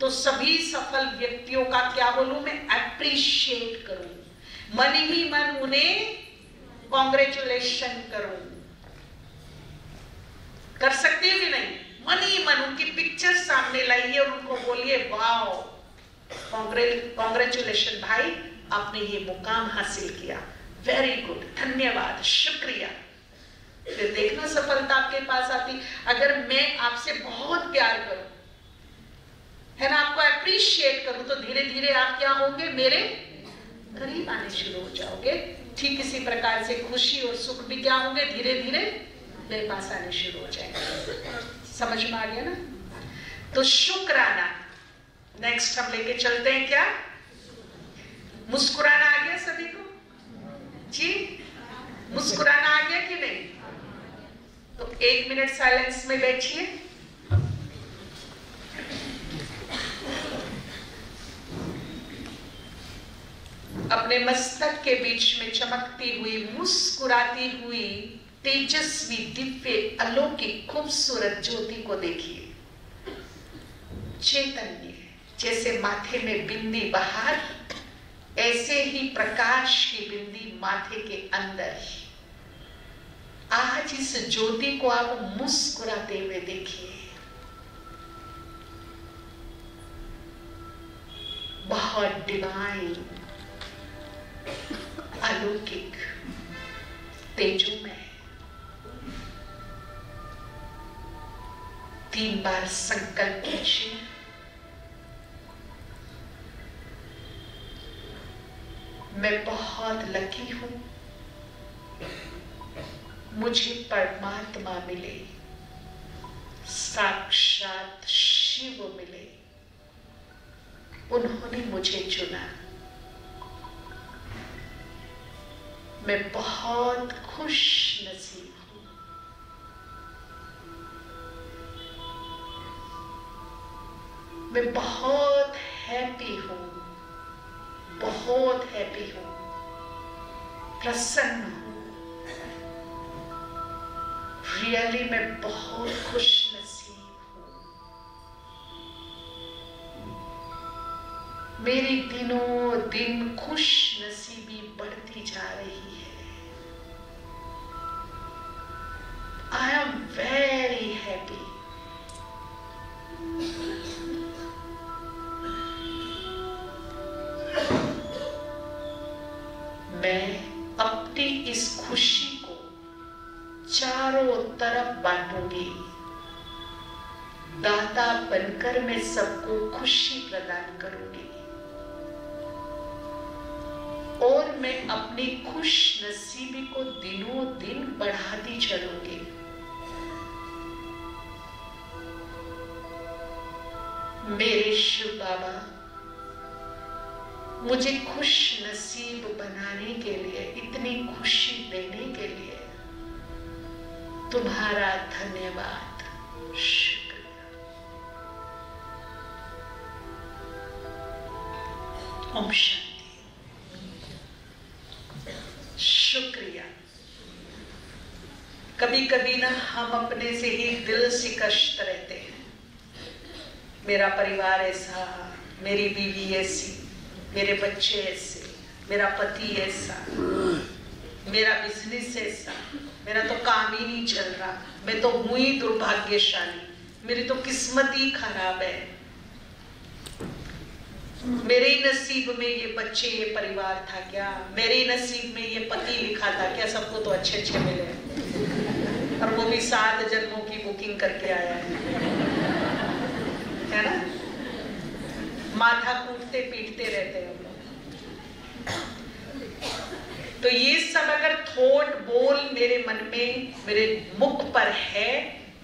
तो सभी सफल व्यक्तियों का क्या बोलूं मैं? अप्रिशिएट करूं, मन ही मन उन्हें कॉन्ग्रेचुलेशन करूं। कर सकते हो कि नहीं? मन ही मन उनकी पिक्चर सामने लाइए और उनको बोलिए वाओ, कॉन्ग्रेचुलेशन भाई, आपने ये मुकाम हासिल किया, वेरी गुड, धन्यवाद, शुक्रिया। फिर देखना सफलता आपके पास आती। अगर मैं आपसे बहुत प्यार करूं, है ना, आपको अप्रिशिएट करूं, तो धीरे धीरे आप क्या होंगे? मेरे करीब आने शुरू हो जाओगे। ठीक इसी प्रकार से खुशी और सुख भी क्या होंगे? धीरे धीरे मेरे पास आने शुरू हो जाएंगे। समझ में आ गया ना? तो शुक्राना नेक्स्ट हम लेके चलते हैं। क्या मुस्कुराना आ गया सभी को? जी, मुस्कुराना आ गया कि नहीं? तो 1 मिनट साइलेंस में बैठिए। अपने मस्तक के बीच में चमकती हुई, मुस्कुराती हुई, तेजस्वी, दिव्य, अलौकिक, खूबसूरत ज्योति को देखिए। चैतन्य जैसे माथे में बिंदी बाहर, ऐसे ही प्रकाश की बिंदी माथे के अंदर। आज इस ज्योति को आप मुस्कुराते हुए देखिए। बहुत डिवाइन, अलौकिक, तेजोमय। 3 बार संकल्प कीजिए। मैं बहुत लकी हूं, मुझे परमात्मा मिले, साक्षात शिव मिले, उन्होंने मुझे चुना। मैं बहुत खुश नसीब हूं। मैं बहुत हैप्पी हूं, बहुत हैप्पी हूं, प्रसन्न हूं। रियली मैं बहुत खुश नसीब हूं। मेरी दिनों दिन खुश नसीबी बढ़ती जा रही है। I am very happy. मैं अपनी इस खुशी को चारों तरफ बांटूंगी। दाता बनकर मैं सबको खुशी प्रदान करूंगी और मैं अपनी खुश नसीबी को दिनों दिन बढ़ाती चलूंगी। मेरे शिव बाबा मुझे खुश नसीब बनाने के लिए, इतनी खुशी देने के लिए तुम्हारा धन्यवाद, शुक्रिया। ओम शांति। शुक्रिया। कभी कभी ना हम अपने से ही दिल से कष्ट रहते हैं। मेरा परिवार ऐसा, मेरी बीवी ऐसी, मेरे बच्चे ऐसे, मेरा पति ऐसा, मेरा बिजनेस ऐसा, मेरा तो काम ही नहीं चल रहा, मैं तो हूं ही दुर्भाग्यशाली। मेरी तो किस्मत ही खराब है, मेरे ही नसीब में ये बच्चे ये परिवार था क्या, मेरे ही नसीब में ये पति लिखा था क्या, सबको तो अच्छे अच्छे मिले और वो भी 7 जन्मों की बुकिंग करके आया है ना। माथा कूटते पीटते रहते हैं हम लोग। तो ये सब अगर थॉट बोल मेरे मन में मेरे मुख पर है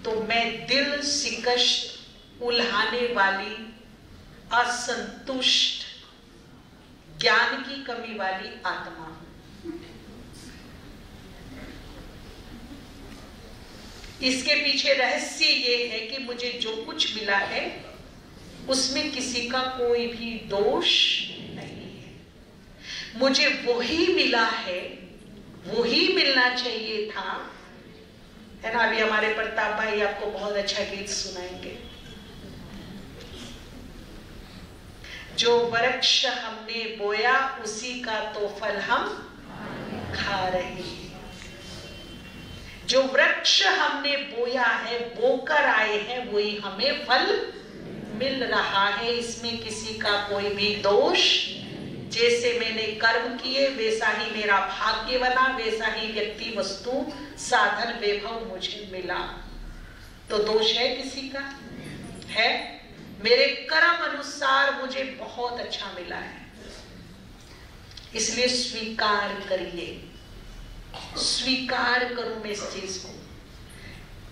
तो मैं दिल शिकस्त उल्हाने वाली असंतुष्ट ज्ञान की कमी वाली आत्मा हूं। इसके पीछे रहस्य ये है कि मुझे जो कुछ मिला है उसमें किसी का कोई भी दोष नहीं है, मुझे वही मिला है, वही मिलना चाहिए था, है ना। अभी हमारे प्रताप भाई आपको बहुत अच्छा गीत सुनाएंगे। जो वृक्ष हमने बोया उसी का तो फल हम खा रहे हैं। जो वृक्ष हमने बोया है, बोकर आए हैं, वही हमें फल मिल रहा है। इसमें किसी का कोई भी दोष, जैसे मैंने कर्म किए वैसा ही मेरा भाग्य बना, वैसा ही व्यक्ति वस्तु साधन वैभव मुझे मिला। तो दोष है किसी का? है? मेरे कर्म अनुसार मुझे बहुत अच्छा मिला है, इसलिए स्वीकार करिए। स्वीकार करूं मैं इस चीज को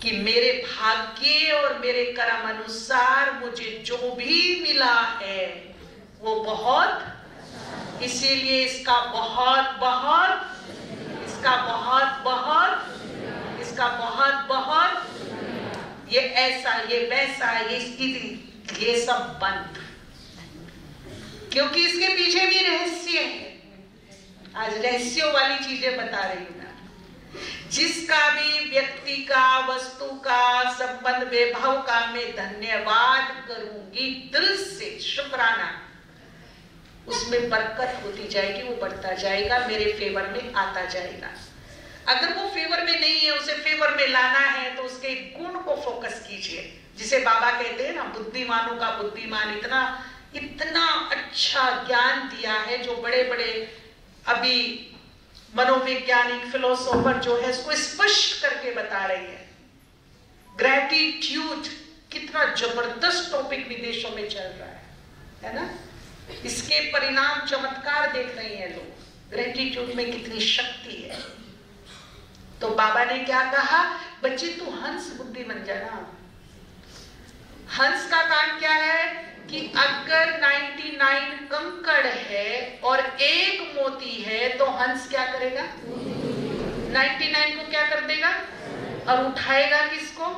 कि मेरे भाग्य और मेरे कर्म अनुसार मुझे जो भी मिला है वो बहुत, इसीलिए इसका बहुत बहुत, इसका बहुत बहुत, इसका बहुत बहुत, ये ऐसा, ये वैसा, ये स्थिति, ये सब बंद, क्योंकि इसके पीछे भी रहस्य है। आज रहस्यों वाली चीजें बता रही हूं मैं। जिसका भी व्यक्ति का, वस्तु का, संबंध वैभव का मैं धन्यवाद करूंगी दिल से, शुक्राना, उसमें बरकत होती जाएगी, वो बढ़ता जाएगा, मेरे फेवर में आता जाएगा। अगर वो फेवर में नहीं है, उसे फेवर में लाना है तो उसके गुण को फोकस कीजिए। जिसे बाबा कहते हैं ना, बुद्धिमानों का बुद्धिमान, इतना इतना अच्छा ज्ञान दिया है, जो बड़े बड़े अभी मनोवैज्ञानिक फिलोसोफर जो है उसको स्पष्ट करके बता रहे हैं। ग्रेटिट्यूड कितना जबरदस्त टॉपिक विदेशों में चल रहा है ना। इसके परिणाम चमत्कार देख रहे हैं लोग। ग्रेटिट्यूड में कितनी शक्ति है। तो बाबा ने क्या कहा, बच्चे तू हंस बुद्धि बन जाना। हंस का काम क्या है कि अगर 99 कंकड़ है और 1 मोती है तो हंस क्या करेगा? 99 को क्या कर देगा और उठाएगा किसको?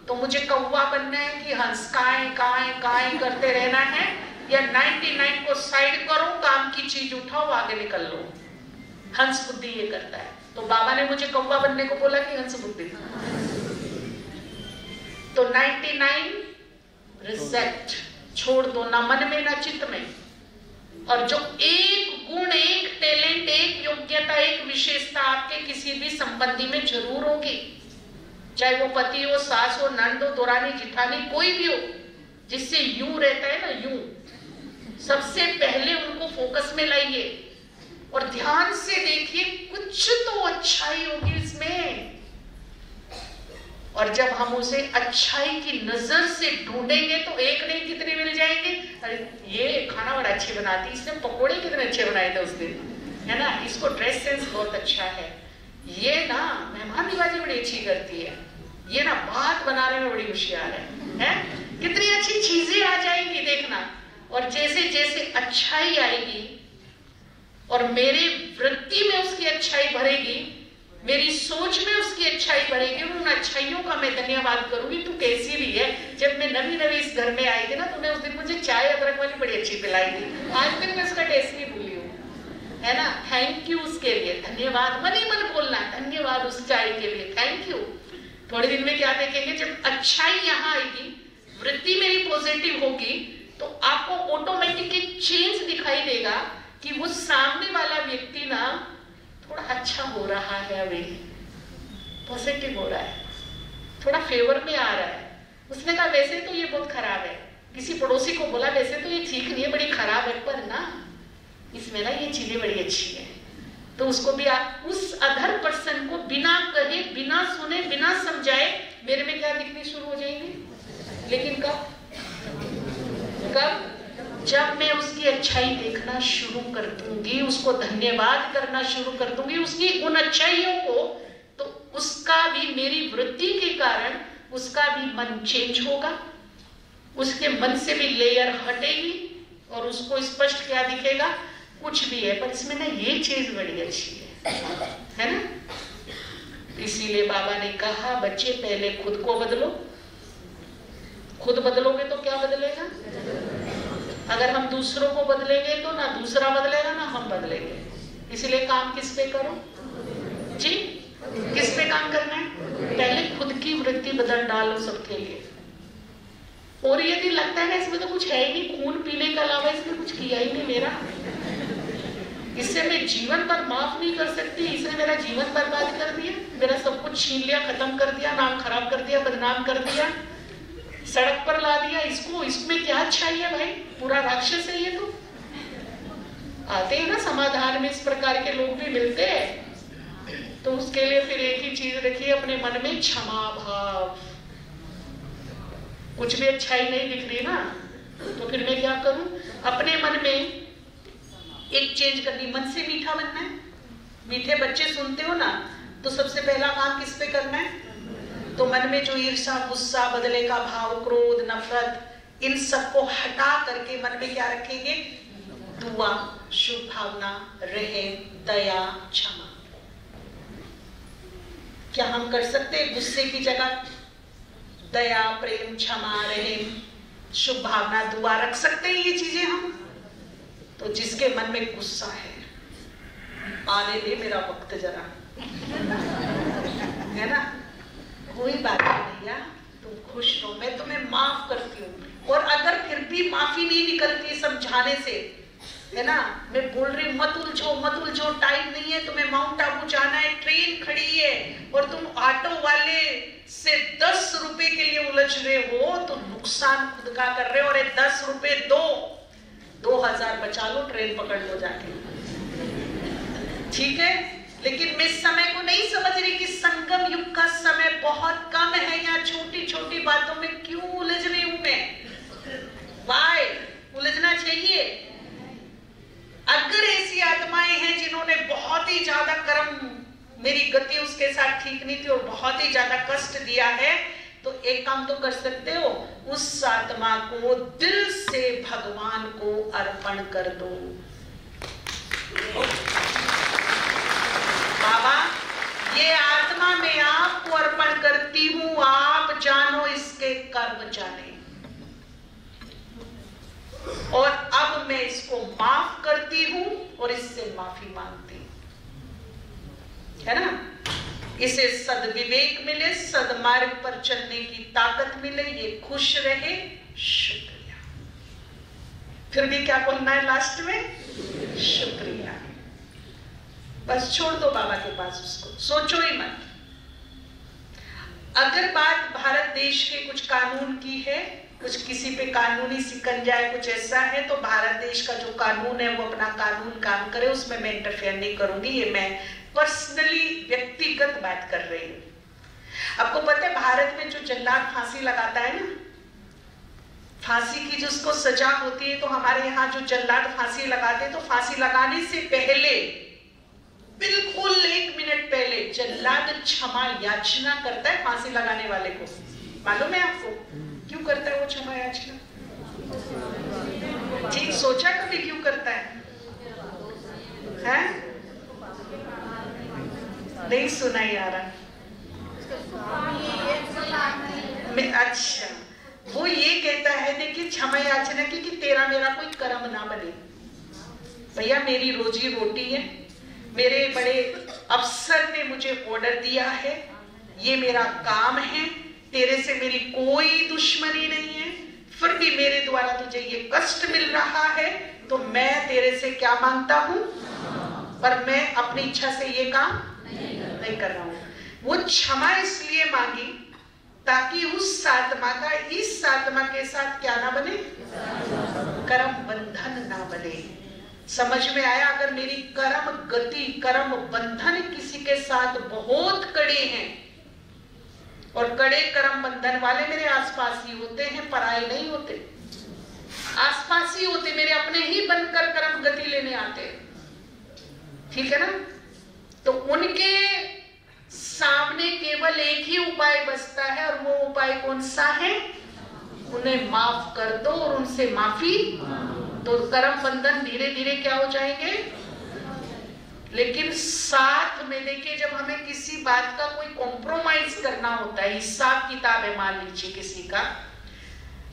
तो मुझे कौवा बनना है कि हंस काएं काएं काएं करते रहना है, या 99 को साइड करो, काम की चीज उठाओ, आगे निकल लो। हंस बुद्धि ये करता है। तो बाबा ने मुझे कौवा बनने को बोला कि हंस बुद्धि। तो 99 रिजेक्ट, छोड़ दो, ना मन में ना चित्त में। और जो एक गुण, एक टैलेंट, एक योग्यता, एक विशेषता आपके किसी भी संबंधी में जरूर होगी, चाहे वो पति हो, सास हो, नंद हो, दोरानी, जिठानी, कोई भी हो, जिससे यूं रहता है ना, यूं सबसे पहले उनको फोकस में लाइए और ध्यान से देखिए, कुछ तो अच्छाई होगी इसमें। और जब हम उसे अच्छाई की नजर से ढूंढेंगे तो एक नहीं कितने मिल जाएंगे। अरे ये खाना बड़ा अच्छे बनाती, इसने पकोड़े कितने अच्छे बनाए थे उस दिन, है ना, इसको ड्रेस सेंस बहुत अच्छा है, ये ना मेहमान नवाजी बड़ी अच्छी करती है, ये ना बात बनाने में बड़ी होशियार है? कितनी अच्छी चीजें आ जाएंगी देखना। और जैसे जैसे अच्छाई आएगी और मेरे वृत्ति में उसकी अच्छाई भरेगी, मेरी सोच में उसकी अच्छाई बढ़ेगी, उन अच्छाइयों का मैं धन्यवाद करूंगी। तू कैसी भी है। जब मैं नवी नवी इस घर में आई थी ना, तूने उस दिन मुझे चाय अदरक वाली बड़ी अच्छी पिलाई थी, आज तक मैं उसका टेस्ट नहीं भूली हूँ, है ना। थैंक यू उसके लिए, धन्यवाद, मन ही मन बोलना, धन्यवाद उस चाय के लिए, थैंक यू। थोड़े दिन में क्या देखेंगे, जब अच्छाई यहाँ आएगी, वृत्ति मेरी पॉजिटिव होगी, तो आपको ऑटोमेटिक एक चेंज दिखाई देगा कि वो सामने वाला व्यक्ति ना थोड़ा अच्छा हो रहा है, अभी पॉजिटिव हो रहा है, थोड़ा फेवर में आ रहा है। उसने कहा वैसे तो ये बहुत खराब है, किसी पड़ोसी को बोला वैसे तो ये ठीक नहीं है, बड़ी खराब है, पर ना इसमें ना ये चीजें बड़ी अच्छी है। तो उसको भी उस अदर पर्सन को बिना कहे, बिना सुने, बिना समझाए मेरे में क्या दिखनी शुरू हो जाएंगे। लेकिन कब? जब मैं उसकी अच्छाई देखना शुरू कर दूंगी, उसको धन्यवाद करना शुरू कर दूंगी उसकी उन अच्छाइयों को, तो उसका भी, मेरी वृत्ति के कारण उसका भी मन चेंज होगा, उसके मन से भी लेयर हटेगी और उसको स्पष्ट क्या दिखेगा, कुछ भी है पर इसमें ना ये चीज बड़ी अच्छी है ना। इसीलिए बाबा ने कहा बच्चे पहले खुद को बदलो। खुद बदलोगे तो क्या बदलेगा? अगर हम दूसरों को बदलेंगे तो ना दूसरा बदलेगा ना हम बदलेंगे। इसीलिए काम किस पे करो जी? किस पे काम करना है? पहले खुद की वृत्ति बदल डालो सबके लिए। और यदि लगता है ना इसमें तो कुछ है ही नहीं, खून पीने के अलावा इसमें कुछ किया ही नहीं मेरा, इससे मैं जीवन पर माफ नहीं कर सकती, इसने मेरा जीवन बर्बाद कर दिया, मेरा सब कुछ छीन लिया, खत्म कर दिया, नाम खराब कर दिया, बदनाम कर दिया, सड़क पर ला दिया इसको, इसमें क्या अच्छाई है भाई? पूरा राक्षस है ये। तो आते हैं ना समाधान में, इस प्रकार के लोग भी मिलते हैं। तो उसके लिए फिर एक ही चीज रखिए अपने मन में, क्षमा भाव। कुछ भी अच्छाई नहीं दिख रही ना, तो फिर मैं क्या करूं? अपने मन में एक चेंज करनी, मन से मीठा बनना है। मीठे बच्चे सुनते हो ना, तो सबसे पहला काम किस पे करना है? तो मन में जो ईर्ष्या, गुस्सा, बदले का भाव, क्रोध, नफरत, इन सबको हटा करके मन में क्या रखेंगे? दुआ, शुभ भावना, रहम, दया, क्षमा। क्या हम कर सकते हैं गुस्से की जगह दया, प्रेम, क्षमा, रहम, शुभ भावना, दुआ रख सकते हैं ये चीजें हम? तो जिसके मन में गुस्सा है, आने दे मेरा वक्त जरा, है ना, कोई बात नहीं भैया, तुम खुश रहो, मैं तुम्हें माफ करती हूँ। और अगर फिर भी माफी नहीं निकलती समझाने से, है ना, मैं बोल रही मत उलझो, टाइम नहीं है, तुम्हें माउंट आबू जाना है, ट्रेन खड़ी है और तुम ऑटो वाले से 10 रुपए के लिए उलझ रहे हो, तो नुकसान खुद का कर रहे हो। और 10 रुपए 2000 बचा लो, ट्रेन पकड़ लो जाके, ठीक है। लेकिन मैं समय को नहीं समझ रही कि संगम युग का समय बहुत कम है, या छोटी छोटी बातों में क्यों उलझ रही हूं मैं? वाई उलझना चाहिए? अगर ऐसी आत्माएं हैं जिन्होंने बहुत ही ज्यादा कर्म, मेरी गति उसके साथ ठीक नहीं थी और बहुत ही ज्यादा कष्ट दिया है, तो एक काम तो कर सकते हो, उस आत्मा को दिल से भगवान को अर्पण कर दो। बाबा ये आत्मा मैं आपको अर्पण करती हूँ, आप जानो इसके कर्म जाने, और अब मैं इसको माफ करती हूँ और इससे माफी मांगती हूँ, है ना। इसे सद्विवेक मिले, सदमार्ग पर चलने की ताकत मिले, ये खुश रहे, शुक्रिया। फिर भी क्या बोलना है लास्ट में? शुक्रिया। बस छोड़ दो बाबा के पास उसको, सोचो ही मत। अगर बात भारत देश के कुछ कानून की है, कुछ किसी पे कानूनी सिकंजा है, कुछ ऐसा है, तो भारत देश का जो कानून है वो अपना कानून काम करे, उसमें मैं इंटरफेयर नहीं करूंगी। ये मैं पर्सनली व्यक्तिगत बात कर रही हूँ। आपको पता है भारत में जो जल्लाद फांसी लगाता है ना, फांसी की जिसको सजा होती है, तो हमारे यहाँ जो जल्लाद फांसी लगाते हैं, तो फांसी लगाने से पहले बिल्कुल 1 मिनट पहले जल्लाद क्षमा याचना करता है फांसी लगाने वाले को। मालूम है आपको क्यों करता है वो क्षमा याचना? ठीक सोचा कभी क्यों करता है? हैं? नहीं सुना यार। अच्छा, वो ये कहता है देखिए क्षमा याचना की कि तेरा मेरा कोई कर्म ना बने। भैया मेरी रोजी रोटी है, मेरे बड़े अफसर ने मुझे ऑर्डर दिया है, ये मेरा काम है, तेरे से मेरी कोई दुश्मनी नहीं है, फिर भी मेरे द्वारा तुझे ये कष्ट मिल रहा है, तो मैं तेरे से क्या मांगता हूं, पर मैं अपनी इच्छा से ये काम नहीं कर रहा हूं। वो क्षमा इसलिए मांगी ताकि उस आत्मा का इस आत्मा के साथ क्या ना बने, कर्म बंधन ना बने। समझ में आया? अगर मेरी कर्म गति, कर्म बंधन किसी के साथ बहुत कड़े हैं, और कड़े कर्म बंधन वाले मेरे आसपास ही होते हैं, पराये नहीं होते, आसपास ही होते, मेरे अपने ही बनकर कर्म गति लेने आते हैं, ठीक है ना? तो उनके सामने केवल एक ही उपाय बचता है, और वो उपाय कौन सा है? उन्हें माफ कर दो और उनसे माफी। तो कर्म बंधन धीरे धीरे क्या हो जाएंगे। लेकिन साथ में देखिए, जब हमें किसी बात का कोई कॉम्प्रोमाइज करना होता है, हिसाब किताब है मान लीजिए किसी का,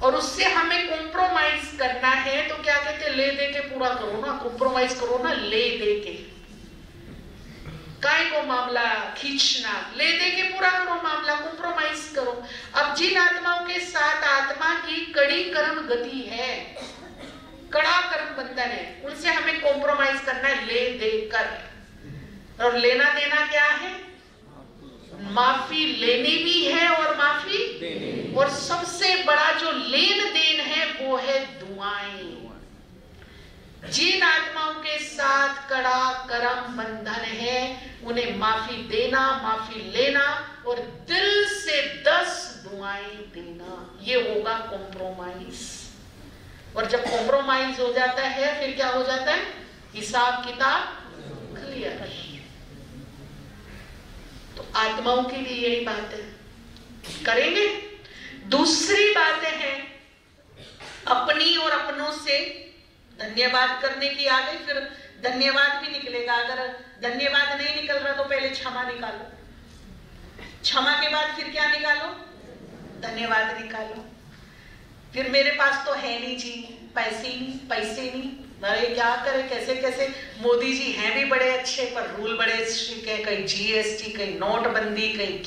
और उससे हमें कॉम्प्रोमाइज करना है, तो क्या कहते हैं? ले दे के पूरा करो ना, कॉम्प्रोमाइज करो ना, ले दे के। काय को मामला खींचना, ले दे के पूरा करो मामला, कॉम्प्रोमाइज करो। अब जिन आत्माओं के साथ आत्मा की कड़ी कर्म गति है, कड़ा कर्म बंधन है, उनसे हमें कॉम्प्रोमाइज करना है ले दे कर। और लेना देना क्या है? माफी लेनी भी है और माफी देनी। और सबसे बड़ा जो लेन देन है वो है दुआएं। जिन आत्माओं के साथ कड़ा कर्म बंधन है, उन्हें माफी देना, माफी लेना और दिल से 10 दुआएं देना, ये होगा कॉम्प्रोमाइज। और जब कॉम्प्रोमाइज हो जाता है, फिर क्या हो जाता है? हिसाब किताब क्लियर। तो आत्माओं के लिए यही बात है, करेंगे। दूसरी बातें हैं अपनी और अपनों से धन्यवाद करने की। आ गई, फिर धन्यवाद भी निकलेगा। अगर धन्यवाद नहीं निकल रहा तो पहले क्षमा निकालो, क्षमा के बाद फिर क्या निकालो? धन्यवाद निकालो। फिर मेरे पास तो है नहीं जी, पैसे नहीं, अरे क्या करे, कैसे कैसे। मोदी जी हैं भी बड़े अच्छे, पर रूल बड़े स्ट्रिक्ट है, कहीं जीएसटी, कहीं नोटबंदी, कहीं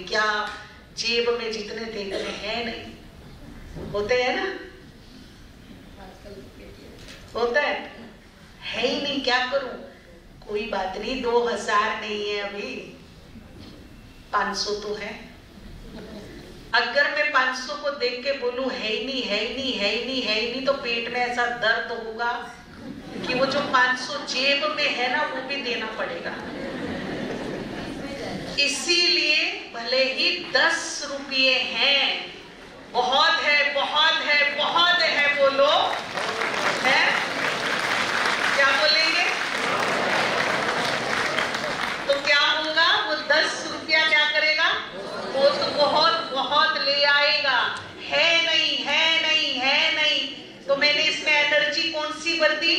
क्या, जेब में जितने देखने हैं नहीं, होते हैं ना, होता है ही नहीं, क्या करूं? कोई बात नहीं, 2000 नहीं है अभी, 500 तो है। अगर मैं 500 को देख के बोलूं है ही नहीं, तो पेट में ऐसा दर्द होगा कि वो जो 500 जेब में है ना, वो भी देना पड़ेगा। इसीलिए भले ही 10 रुपये हैं, बहुत है बोलो, है क्या बोलेंगे? तो क्या होगा? वो 10 रुपया क्या करेगा? वो तो बहुत ले आएगा। है नहीं, तो मैंने इसमें एनर्जी कौन सी भर दी?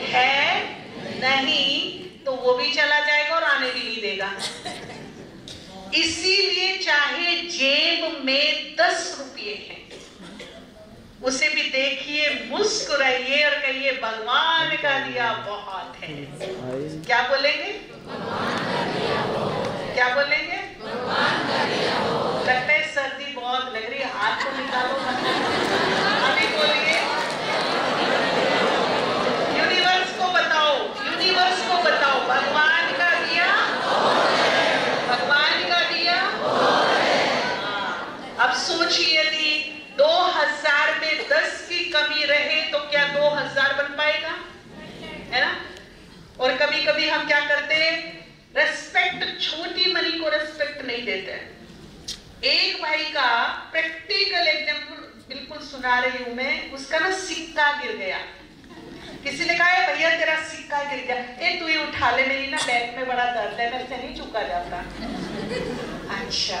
है नहीं, तो वो भी चला जाएगा और आने भी नहीं देगा। इसीलिए चाहे जेब में 10 रुपये हैं, उसे भी देखिए, मुस्कुराइए और कहिए भगवान का दिया बहुत है। क्या बोलेंगे? क्या बोलेंगे? लगता है सर्दी बहुत लग रही है, हाथ को निकालो, अभी बोलिए। यूनिवर्स को बताओ भगवान का दिया, अब सोचिए, यदि 2000 में 10 की कमी रहे तो क्या 2000 बन पाएगा? है ना? और कभी कभी हम क्या करते हैं? रेस्पेक्ट, छोटी मनी को रेस्पेक्ट नहीं देते हैं। एक भाई का प्रैक्टिकल एग्जांपल बिल्कुल सुना रही हूं मैं। उसका ना सिक्का गिर गया, किसी ने कहा भैया तेरा सिक्का गिर गया, ए तू ही उठा ले, मेरी ना बैक में बड़ा दर्द है, मेरे से नहीं चुका जाता। अच्छा,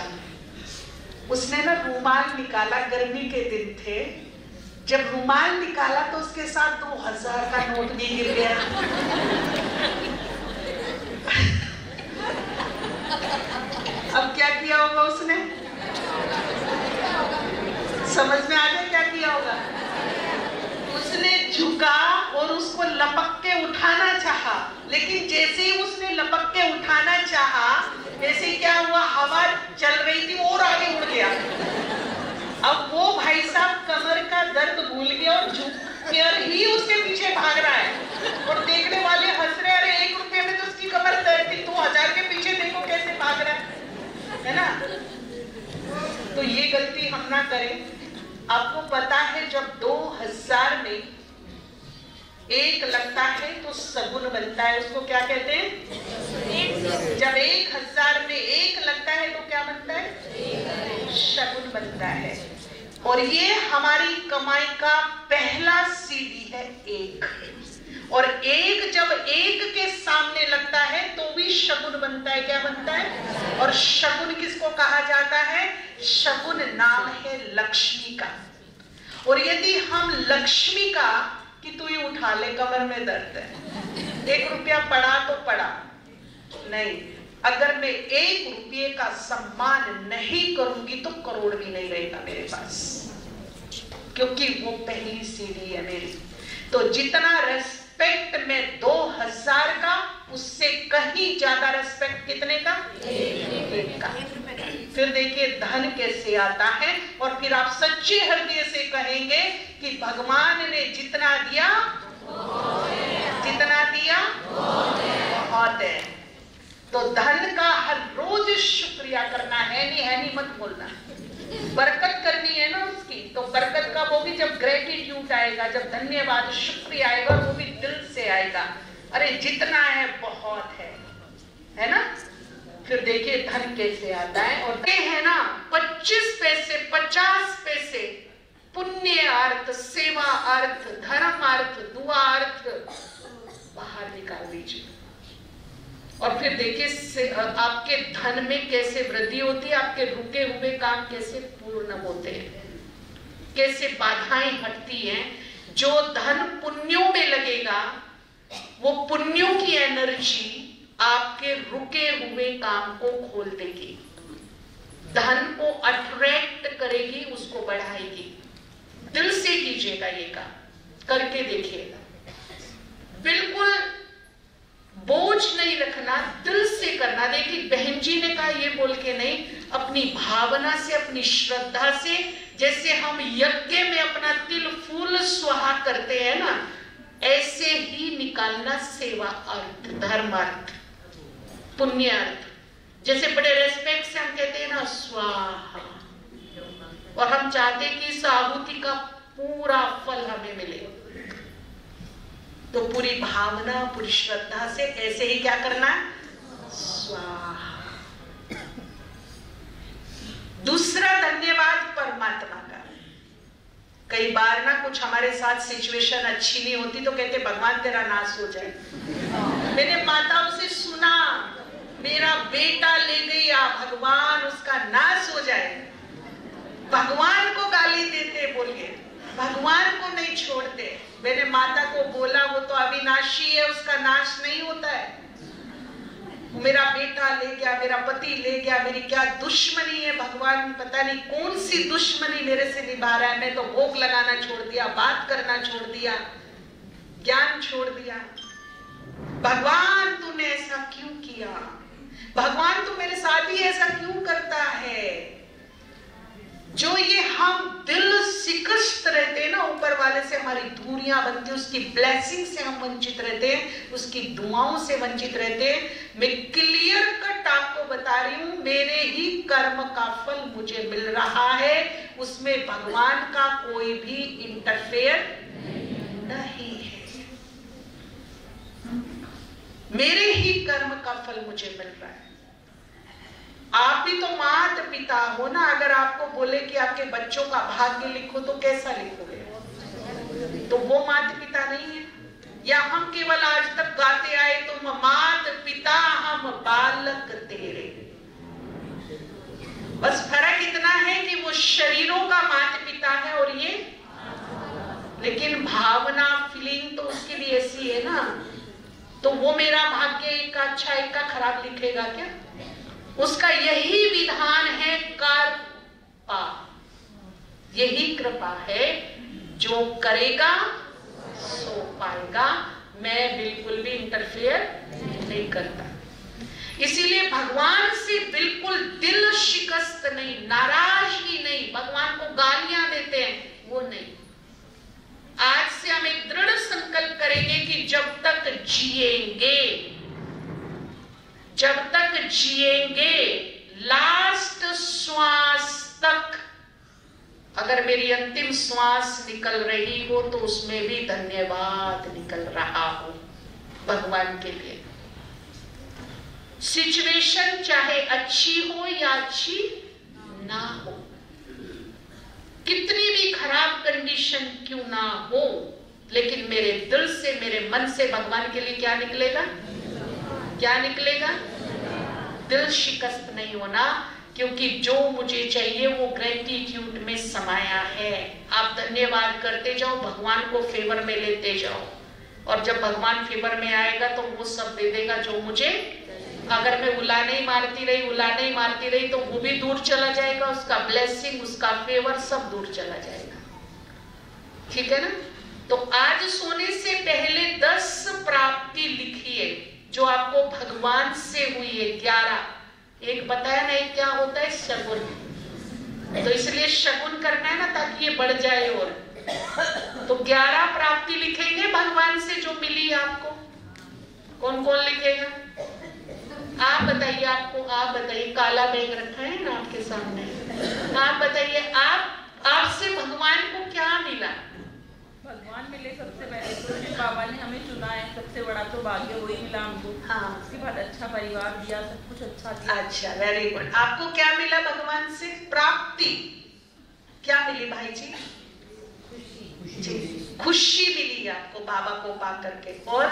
उसने ना रुमाल निकाला, गर्मी के दिन थे, जब रुमाल निकाला तो उसके साथ 2000 का नोट भी गिर गया। अब क्या किया होगा उसने? समझ में आ गया क्या किया होगा? उसने झुका और उसको लपक के उठाना चाहा, लेकिन जैसे ही उसने लपक के उठाना चाहा, वैसे क्या हुआ? हवा चल रही थी और आगे उड़ गया। अब वो भाई साहब कमर का दर्द भूल गया और झुक कर ही उसके पीछे भाग रहा है, और देखने वाले हंस रहे, अरे 1 रुपये में तो उसकी कमर दर्द थी, 2000 के पीछे देखो कैसे भाग रहा है ना? तो कल्पना करें, आपको पता है जब 2000 में 1 लगता है तो सगुन बनता है, उसको क्या कहते हैं? जब 1000 में 1 लगता है तो क्या बनता है? शगुन बनता है। और ये हमारी कमाई का पहला सीढ़ी है 1। और 1 जब 1 के सामने लगता है तो भी शगुन बनता है। क्या बनता है? और शगुन किसको कहा जाता है? शगुन नाम है लक्ष्मी का। और यदि हम लक्ष्मी का कि तू ही उठा ले, कमर में दर्द है, 1 रुपया पड़ा तो पड़ा नहीं, अगर मैं 1 रुपये का सम्मान नहीं करूंगी तो करोड़ भी नहीं रहेगा मेरे पास, क्योंकि वो पहली सीढ़ी है मेरी। तो जितना रेस्पेक्ट में 2000 का, उससे कहीं ज्यादा रेस्पेक्ट कितने का? 1 का। फिर देखिए धन कैसे आता है, और फिर आप सच्चे हृदय से कहेंगे कि भगवान ने जितना दिया, जितना दिया बहुत है। तो धन का हर रोज शुक्रिया करना है, नहीं मत बोलना। बरकत करनी है ना उसकी, तो बरकत कब होगी? जब ग्रेटिट्यूड आएगा, जब धन्यवाद शुक्रिया आएगा, वो भी दिल से आएगा। अरे जितना है बहुत है ना। फिर देखिए धन कैसे आता है, और ये है ना 25 पैसे 50 पैसे पुण्य अर्थ, सेवा अर्थ, धर्म अर्थ, दुआ अर्थ बाहर निकाल दीजिए। और फिर देखिए आपके धन में कैसे वृद्धि होती है, आपके रुके हुए काम कैसे पूर्ण होते हैं, कैसे बाधाएं हटती हैं। जो धन पुण्यों में लगेगा, वो पुण्यों की एनर्जी आपके रुके हुए काम को खोल देगी, धन को अट्रैक्ट करेगी, उसको बढ़ाएगी। दिल से कीजिएगा ये काम, करके देखिएगा। बिल्कुल बोझ नहीं रखना, दिल से करना। देखिए बहन जी ने कहा ये बोल के नहीं, अपनी भावना से, अपनी श्रद्धा से, जैसे हम यज्ञ में अपना तिल फूल स्वाहा करते हैं ना, ऐसे ही निकालना सेवा अर्थ, धर्म अर्थ, पुण्य अर्थ। जैसे बड़े रेस्पेक्ट से हम कहते हैं ना स्वाहा, और हम चाहते हैं कि इस आहुति का पूरा फल हमें मिले, तो पूरी भावना, पूरी श्रद्धा से ऐसे ही क्या करना है? स्वाहा। दूसरा धन्यवाद परमात्मा का। कई बार ना कुछ हमारे साथ सिचुएशन अच्छी नहीं होती तो कहते भगवान तेरा नाश हो जाए। मैंने माताओं से सुना, मेरा बेटा ले गया, भगवान उसका नाश हो जाए। भगवान को गाली देते, बोलिए भगवान को नहीं छोड़ते। मैंने माता को बोला वो तो अविनाशी है, उसका नाश नहीं होता है। मेरा बेटा ले गया, मेरा पति ले गया, मेरी क्या दुश्मनी है, भगवान पता नहीं कौन सी दुश्मनी मेरे से निभा रहा है। मैं तो भोग लगाना छोड़ दिया, बात करना छोड़ दिया, ज्ञान छोड़ दिया। भगवान तूने ऐसा क्यों किया? भगवान तू मेरे साथ ही ऐसा क्यों करता है? जो ये हम दिल शिकस्त रहते हैं ना, ऊपर वाले से हमारी दूरियां बनती है, उसकी ब्लेसिंग से हम वंचित रहते हैं, उसकी दुआओं से वंचित रहते हैं। मैं क्लियर कट आपको बता रही हूं, मेरे ही कर्म का फल मुझे मिल रहा है, उसमें भगवान का कोई भी इंटरफेयर नहीं है। मेरे ही कर्म का फल मुझे मिल रहा है। आप भी तो माता पिता हो ना, अगर आपको बोले कि आपके बच्चों का भाग्य लिखो तो कैसा लिखोगे? तो वो माता पिता नहीं है। या हम केवल आज तक गाते आए तुम माता पिता हम बालक तेरे, बस फर्क इतना है कि वो शरीरों का माता पिता है और ये, लेकिन भावना फीलिंग तो उसकी भी ऐसी है ना। तो वो मेरा भाग्य एक का अच्छा एक का खराब लिखेगा क्या? उसका यही विधान है, कृपा, यही कृपा है, जो करेगा सो पाएगा। मैं बिल्कुल भी इंटरफेयर नहीं करता। इसीलिए भगवान से बिल्कुल दिल शिकस्त नहीं, नाराजगी नहीं, भगवान को गालियां देते हैं वो नहीं। आज से हम एक दृढ़ संकल्प करेंगे कि जब तक जिएंगे लास्ट श्वास तक अगर मेरी अंतिम श्वास निकल रही हो तो उसमें भी धन्यवाद निकल रहा हो भगवान के लिए। सिचुएशन चाहे अच्छी हो या अच्छी ना हो, कितनी भी खराब कंडीशन क्यों ना हो, लेकिन मेरे दिल से, मेरे मन से भगवान के लिए क्या निकलेगा? क्या निकलेगा? दिल शिकस्त नहीं होना, क्योंकि जो मुझे चाहिए वो ग्रेटिट्यूड में समाया है। आप धन्यवाद करते जाओ, भगवान को फेवर में लेते जाओ, और जब भगवान फेवर में आएगा तो वो सब दे देगा जो मुझे। अगर मैं उलाने ही मारती रही तो वो भी दूर चला जाएगा, उसका ब्लेसिंग, उसका फेवर सब दूर चला जाएगा। ठीक है ना? तो आज सोने से पहले 10 प्राप्ति लिखिए जो आपको भगवान से हुई है। 11 एक बताया ना, एक क्या होता है? शगुन। तो इसलिए शगुन करना है ना, ताकि ये बढ़ जाए। और तो 11 प्राप्ति लिखेंगे भगवान से जो मिली आपको। कौन कौन लिखेगा? आप बताइए, आप बताइए। काला बैग रखा है ना आपके सामने, आप बताइए, आपसे भगवान को क्या मिला? भगवान मिले सबसे पहले तो जिस बाबा ने हमें चुना है, सबसे बड़ा तो भाग्य वही मिला हमको। हाँ। उसके बाद अच्छा परिवार दिया, सब कुछ अच्छा दिया। अच्छा, वेरी गुड। आपको क्या मिला भगवान से? प्राप्ति क्या मिली भाई जी? खुशी मिली आपको बाबा को पा करके, और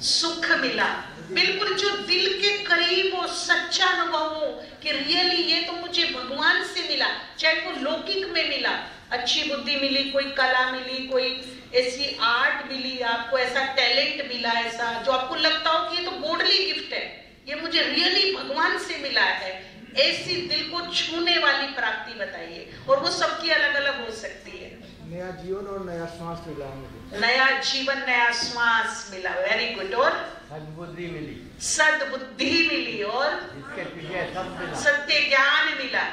सुख मिला। बिल्कुल जो दिल के करीब हो, सच्चा अनुभव हो कि रियली ये तो मुझे भगवान से मिला, चाहे वो लौकिक में मिला, अच्छी बुद्धि मिली, कोई कला मिली, कोई ऐसी आर्ट मिली, आपको ऐसा टैलेंट मिला, ऐसा जो आपको लगता हो कि ये तो गॉडली गिफ्ट है, ये मुझे रियली भगवान से मिला है, ऐसी दिल को छूने वाली प्राप्ति बताइए। और वो सबकी अलग अलग हो सकती है। नया जीवन और नया श्वास मिला मुझे। नया जीवन, नया श्वास मिला, वेरी गुड। और सद्बुद्धि मिली, सद्बुद्धि मिली, और इसके पीछे सब मिला। सत्य ज्ञान मिला।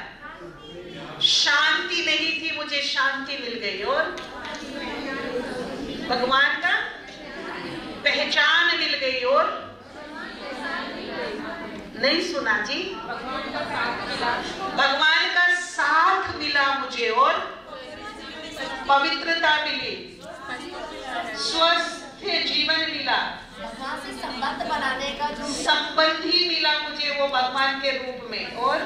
शांति नहीं थी, मुझे शांति मिल गई, और भगवान का पहचान मिल गई, और नहीं सुना जी? भगवान का साथ मिला मुझे, और पवित्रता मिली, स्वस्थ जीवन मिला, भगवान से संबंध बनाने का जो संबंधी मिला मुझे वो भगवान के रूप में, और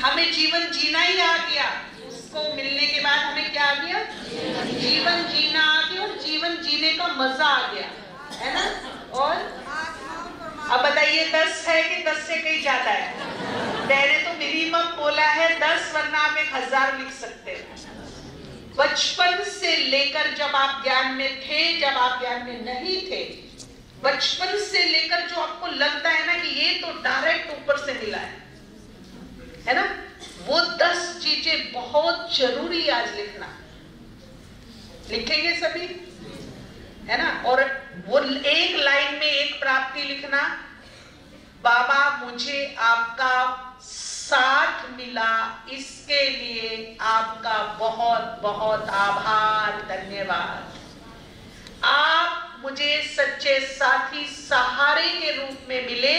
हमें जीवन जीना ही आ गया। उसको मिलने के बाद हमें क्या आ गया? जीवन जीना आ गया, और जीवन जीने का मजा आ गया, है ना? और अब बताइए 10 है कि 10 से कहीं ज्यादा है? मैंने तो मिनिमम बोला है 10, वरना आप 1000 लिख सकते हैं। बचपन से लेकर जब आप ज्ञान में थे, जब आप ज्ञान में नहीं थे, बचपन से लेकर जो आपको लगता है ना कि ये तो डायरेक्ट ऊपर से मिला है ना, वो 10 चीजें बहुत जरूरी आज लिखना। लिखेंगे सभी, है ना? और वो एक लाइन में एक प्राप्ति लिखना, बाबा मुझे आपका साथ मिला, इसके लिए आपका बहुत बहुत आभार, धन्यवाद। आप मुझे सच्चे साथी, सहारे के रूप में मिले,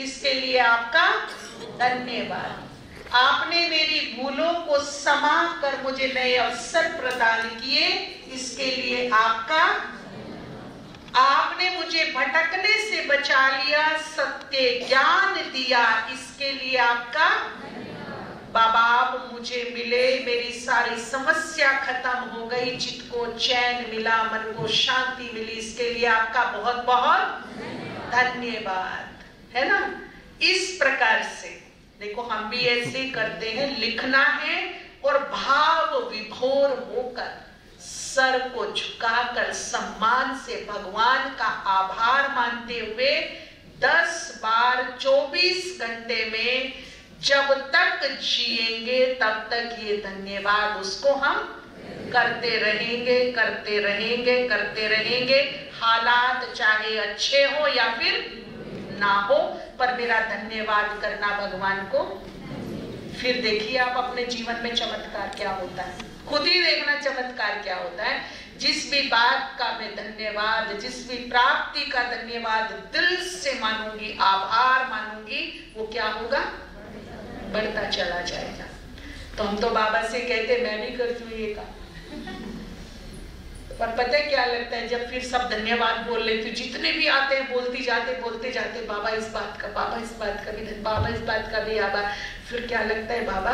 इसके लिए आपका धन्यवाद। आपने मेरी भूलों को समा कर मुझे नए अवसर प्रदान किए, इसके लिए आपका। आपने मुझे भटकने से बचा लिया, सत्य ज्ञान दिया, इसके लिए आपका। बाबा आप मुझे मिले, मेरी सारी समस्या खत्म हो गई, चित्त को चैन मिला, मन को शांति मिली, इसके लिए आपका बहुत बहुत धन्यवाद, है ना? इस प्रकार से देखो, हम भी ऐसे करते हैं, लिखना है और भाव विभोर होकर, सर को झुकाकर सम्मान से भगवान का आभार मानते हुए 10 बार 24 घंटे में जब तक जिएंगे तब तक ये धन्यवाद उसको हम करते रहेंगे, करते रहेंगे, करते रहेंगे। हालात चाहे अच्छे हो या फिर ना हो, पर मेरा धन्यवाद करना भगवान को। फिर देखिए आप अपने जीवन में चमत्कार क्या होता है, खुद ही देखना चमत्कार क्या होता है। जिस भी बात का मैं धन्यवाद, जिस भी प्राप्ति का धन्यवाद दिल से मानूंगी, आभार मानूंगी, वो क्या होगा? बढ़ता चला जाएगा। तो हम तो बाबा से कहते मैं भी करती हूँ ये काम, पर पता है क्या लगता है जब फिर सब धन्यवाद बोल लेती हूँ, जितने भी आते हैं बोलते जाते बाबा इस बात का, बाबा इस बात का भी, बाबा इस बात का भी आभार। फिर क्या लगता है बाबा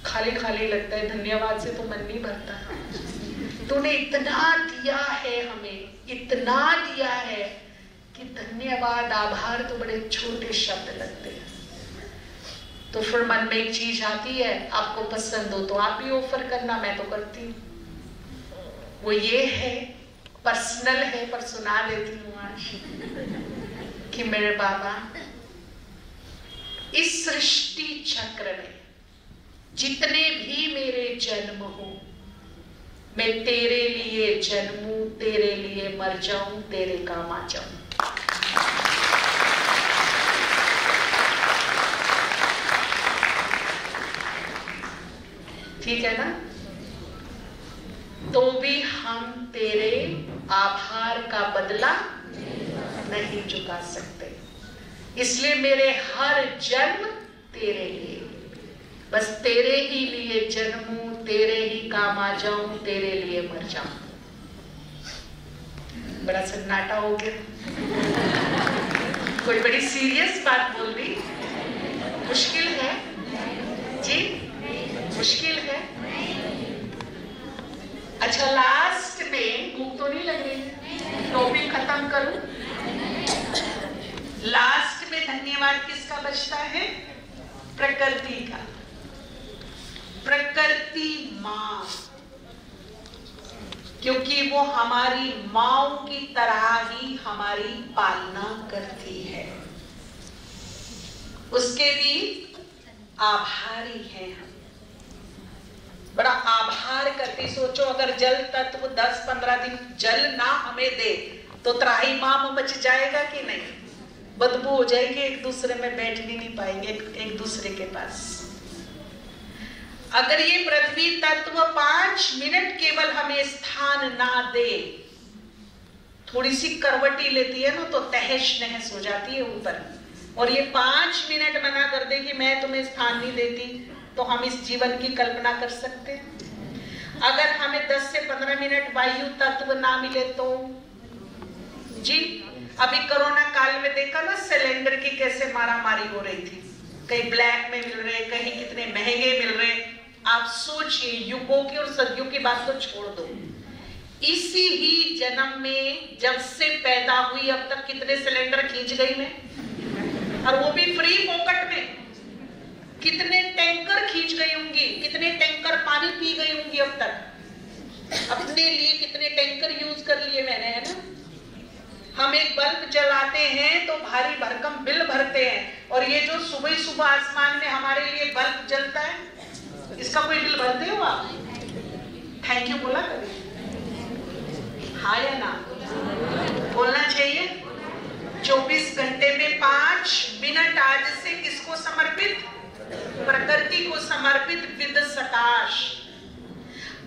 खाली खाली लगता है, धन्यवाद से तो मन नहीं भरता। तूने इतना दिया है हमें, इतना दिया है कि धन्यवाद आभार तो बड़े छोटे शब्द लगते हैं। तो फिर मन में एक चीज आती है, आपको पसंद हो तो आप भी ऑफर करना, मैं तो करती हूँ। वो ये है, पर्सनल है, पर सुना देती हूँ आज कि मेरे बाबा इस सृष्टि चक्र में जितने भी मेरे जन्म हो, मैं तेरे लिए जन्मूं, तेरे लिए मर जाऊं, तेरे काम आ जाऊं। ठीक है ना? तो भी हम तेरे आभार का बदला नहीं चुका सकते, इसलिए मेरे हर जन्म तेरे लिए, बस तेरे ही लिए जन्मूं, तेरे ही काम आ जाऊं, तेरे लिए मर जाऊं। बड़ा सन्नाटा हो गया। कोई बड़ी सीरियस बात बोल दी? मुश्किल है जी, मुश्किल है। अच्छा, लास्ट में भूख तो नहीं लग रही? टॉपिक खत्म करूं? लास्ट में धन्यवाद किसका बचता है? प्रकृति का। प्रकृति माँ, क्योंकि वो हमारी माँओं की तरह ही हमारी पालना करती है, उसके भी आभारी हैं हम। बड़ा आभार करती। सोचो अगर जल तत्व 10-15 दिन जल ना हमें दे तो त्राही माम बच जाएगा कि नहीं? बदबू हो जाएगी, एक दूसरे में बैठ भी नहीं पाएंगे एक दूसरे के पास। अगर ये पृथ्वी तत्व 5 मिनट केवल हमें स्थान ना दे, थोड़ी सी करवटी लेती है ना तो तहस नहस हो जाती है ऊपर, और ये 5 मिनट मना कर दे कि मैं तुम्हें स्थान नहीं देती, तो हम इस जीवन की कल्पना कर सकते हैं। अगर हमें 10 से 15 मिनट वायु तत्व ना मिले तो जी, अभी कोरोना काल में देखा ना सिलेंडर की कैसे मारामारी हो रही थी, कहीं ब्लैक में मिल रहे, कहीं कितने महंगे मिल रहे। आप सोचिए, युगों की और सदियों की बात तो छोड़ दो, इसी ही जन्म में जब से पैदा हुई अब तक कितने सिलेंडर खींच गई मैं, और वो भी फ्री पॉकेट में। कितने टैंकर खींच गई होंगी, कितने टैंकर पानी पी गई होंगी अब तक, अपने लिए कितने टैंकर यूज कर लिए मैंने, है ना? हम एक बल्ब जलाते हैं तो भारी भरकम बिल भरते हैं, और ये जो सुबह सुबह आसमान में हमारे लिए बल्ब जलता है, इसका कोई बिल भरते हो आप? थैंक यू बोला कभी? हाँ या ना? बोलना चाहिए। 24 घंटे में 5 मिनट आज से किसको समर्पित? प्रकृति को समर्पित। विद सकाश,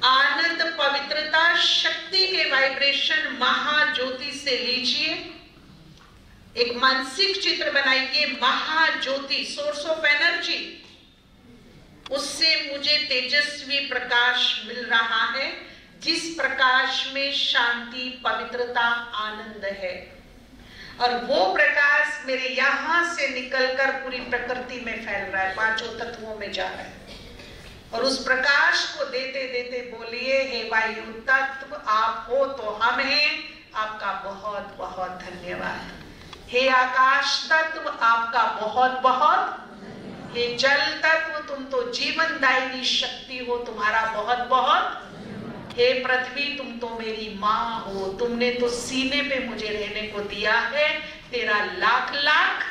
आनंद, पवित्रता, शक्ति के वाइब्रेशन महाज्योति से लीजिए। एक मानसिक चित्र बनाइए, महाज्योति, सोर्स ऑफ एनर्जी, उससे मुझे तेजस्वी प्रकाश मिल रहा है, जिस प्रकाश में शांति, पवित्रता, आनंद है, और वो प्रकाश मेरे यहां से निकलकर पूरी प्रकृति में फैल रहा है, 5 तत्वों में जा रहा है। और उस प्रकाश को देते देते बोलिए, हे वायु तत्व आप हो तो हम हैं, आपका बहुत बहुत धन्यवाद। हे आकाश तत्व आपका बहुत बहुत, हे जल तत्व तुम तो जीवनदायिनी शक्ति हो, तुम्हारा बहुत बहुत, हे पृथ्वी तुम तो मेरी माँ हो, तुमने तो सीने पे मुझे रहने को दिया है, तेरा लाख लाख,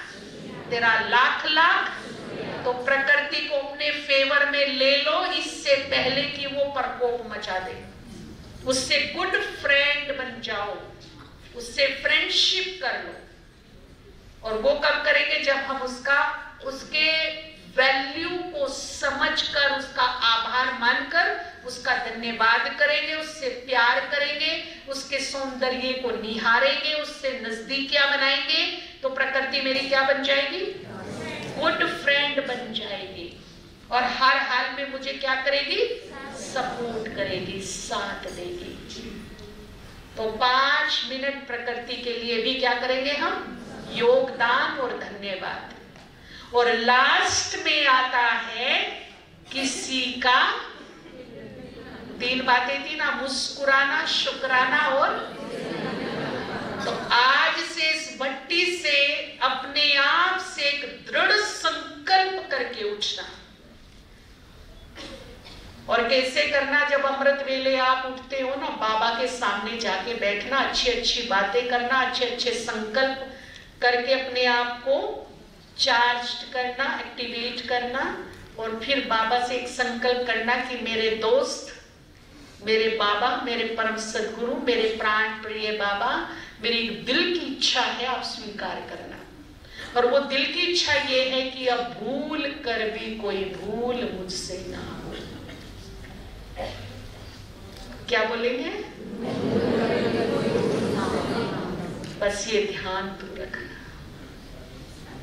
तेरा लाख लाख। तो प्रकृति को अपने फेवर में ले लो, इससे पहले कि वो प्रकोप मचा दे। उससे गुड फ्रेंड बन जाओ, उससे फ्रेंडशिप कर लो। और वो कब करेंगे? जब हम उसके वैल्यू को समझकर, उसका आभार मानकर उसका धन्यवाद करेंगे, उससे प्यार करेंगे, उसके सौंदर्य को निहारेंगे, उससे नजदीकियां बनाएंगे, तो प्रकृति मेरी क्या बन जाएगी? गुड फ्रेंड बन जाएगी और हर हाल में मुझे क्या करेगी, सपोर्ट करेगी, साथ देगी। तो 5 मिनट प्रकृति के लिए भी क्या करेंगे हम, योगदान और धन्यवाद। और लास्ट में आता है किसी का, 3 बातें थी ना, मुस्कुराना, शुक्राना और। तो आज से इस भट्टी से अपने आप से एक दृढ़ संकल्प करके उठना। और कैसे करना, जब अमृत वेले आप उठते हो ना, बाबा के सामने जाके बैठना, अच्छी अच्छी बातें करना, अच्छे अच्छे संकल्प करके अपने आप को चार्ज करना, एक्टिवेट करना। और फिर बाबा से एक संकल्प करना कि मेरे दोस्त, मेरे बाबा, मेरे परम सद्गुरु, मेरे प्राण प्रिय बाबा, मेरी दिल की इच्छा है, आप स्वीकार करना। और वो दिल की इच्छा ये है कि अब भूल कर भी कोई भूल मुझसे ना हो। क्या बोलेंगे, बस ये ध्यान तू रखना,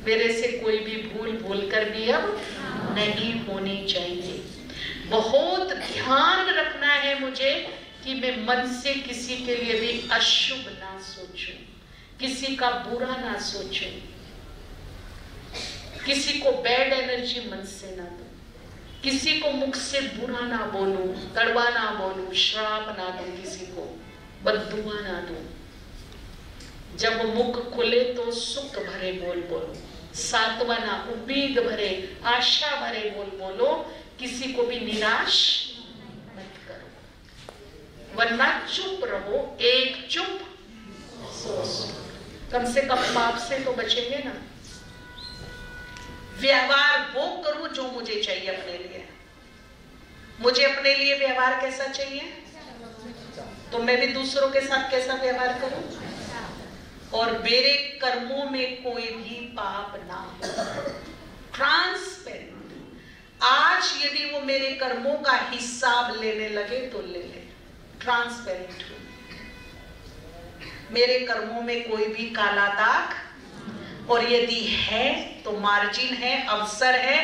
मेरे से कोई भी भूल भूल कर भी अब नहीं होनी चाहिए। बहुत ध्यान रखना है मुझे कि मैं मन से किसी के लिए भी अशुभ ना सोचूं, किसी का बुरा ना सोचूं, किसी को बैड एनर्जी मन से ना दूं, किसी को मुख से बुरा ना बोलूं, कड़वा ना बोलूं, श्राप ना दूं, किसी को बद्दुआ ना दूं। जब मुख खुले तो सुख भरे बोल बोलो, सांत्वना, उम्मीद भरे, आशा भरे बोल बोलो, किसी को भी निराश मत करो, वरना चुप रहो। एक चुप 100 सुख। कम से कम पाप से तो बचेंगे ना। व्यवहार वो करूं जो मुझे चाहिए अपने लिए। मुझे अपने लिए व्यवहार कैसा चाहिए, तो मैं भी दूसरों के साथ कैसा व्यवहार करूं। और मेरे कर्मों में कोई भी पाप ना हो, ट्रांसपेरेंट। आज यदि वो मेरे कर्मों का हिसाब लेने लगे तो ले ले, ट्रांसपेरेंट हो। मेरे कर्मों में कोई भी काला दाग, और यदि है तो मार्जिन है, अवसर है,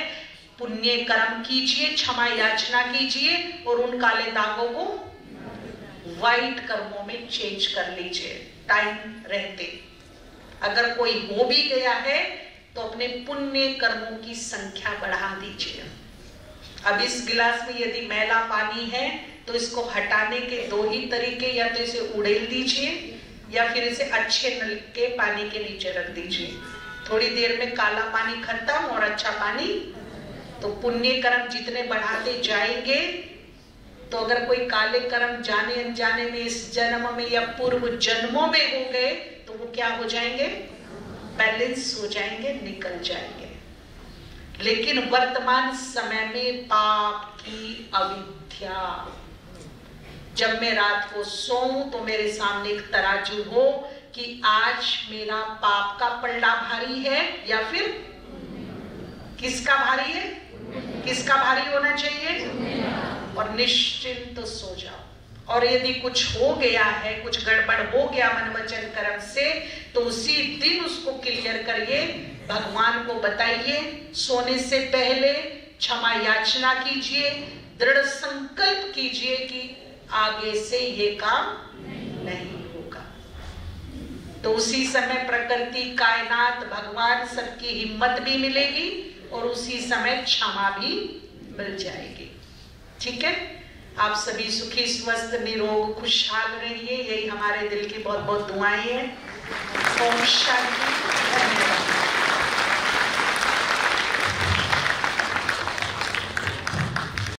पुण्य कर्म कीजिए, क्षमा याचना कीजिए और उन काले दागों को व्हाइट कर्मों में चेंज कर लीजिए टाइम रहते। अगर कोई हो भी गया है तो अपने पुण्य कर्मों की संख्या बढ़ा दीजिए। अब इस गिलास में यदि मैला पानी है तो इसको हटाने के 2 ही तरीके, या तो इसे उड़ेल दीजिए या फिर इसे अच्छे नल के पानी के नीचे रख दीजिए। थोड़ी देर में काला पानी खत्म और अच्छा पानी। तो पुण्य कर्म जितने बढ़ाते जाएंगे, तो अगर कोई काले कर्म जाने अनजाने में इस जन्म में या पूर्व जन्मों में हो गए तो वो क्या हो जाएंगे, बैलेंस हो जाएंगे, निकल जाएंगे। लेकिन वर्तमान समय में पाप की अविद्या, जब मैं रात को सोऊं तो मेरे सामने एक तराजू हो कि आज मेरा पाप का पल्ला भारी है या फिर किसका भारी है, किसका भारी होना चाहिए, और निश्चिंत सो जाओ। और यदि कुछ हो गया है, कुछ गड़बड़ हो गया मन वचन कर्म से, तो उसी दिन उसको क्लियर करिए, भगवान को बताइए, सोने से पहले क्षमा याचना कीजिए, दृढ़ संकल्प कीजिए कि आगे से ये काम नहीं होगा। तो उसी समय प्रकृति, कायनात, भगवान सबकी हिम्मत भी मिलेगी और उसी समय क्षमा भी मिल जाएगी। ठीक है, आप सभी सुखी, स्वस्थ, निरोग, खुशहाल रहिए, यही हमारे दिल की बहुत बहुत दुआएं हैं। ओम शांति। धन्यवाद।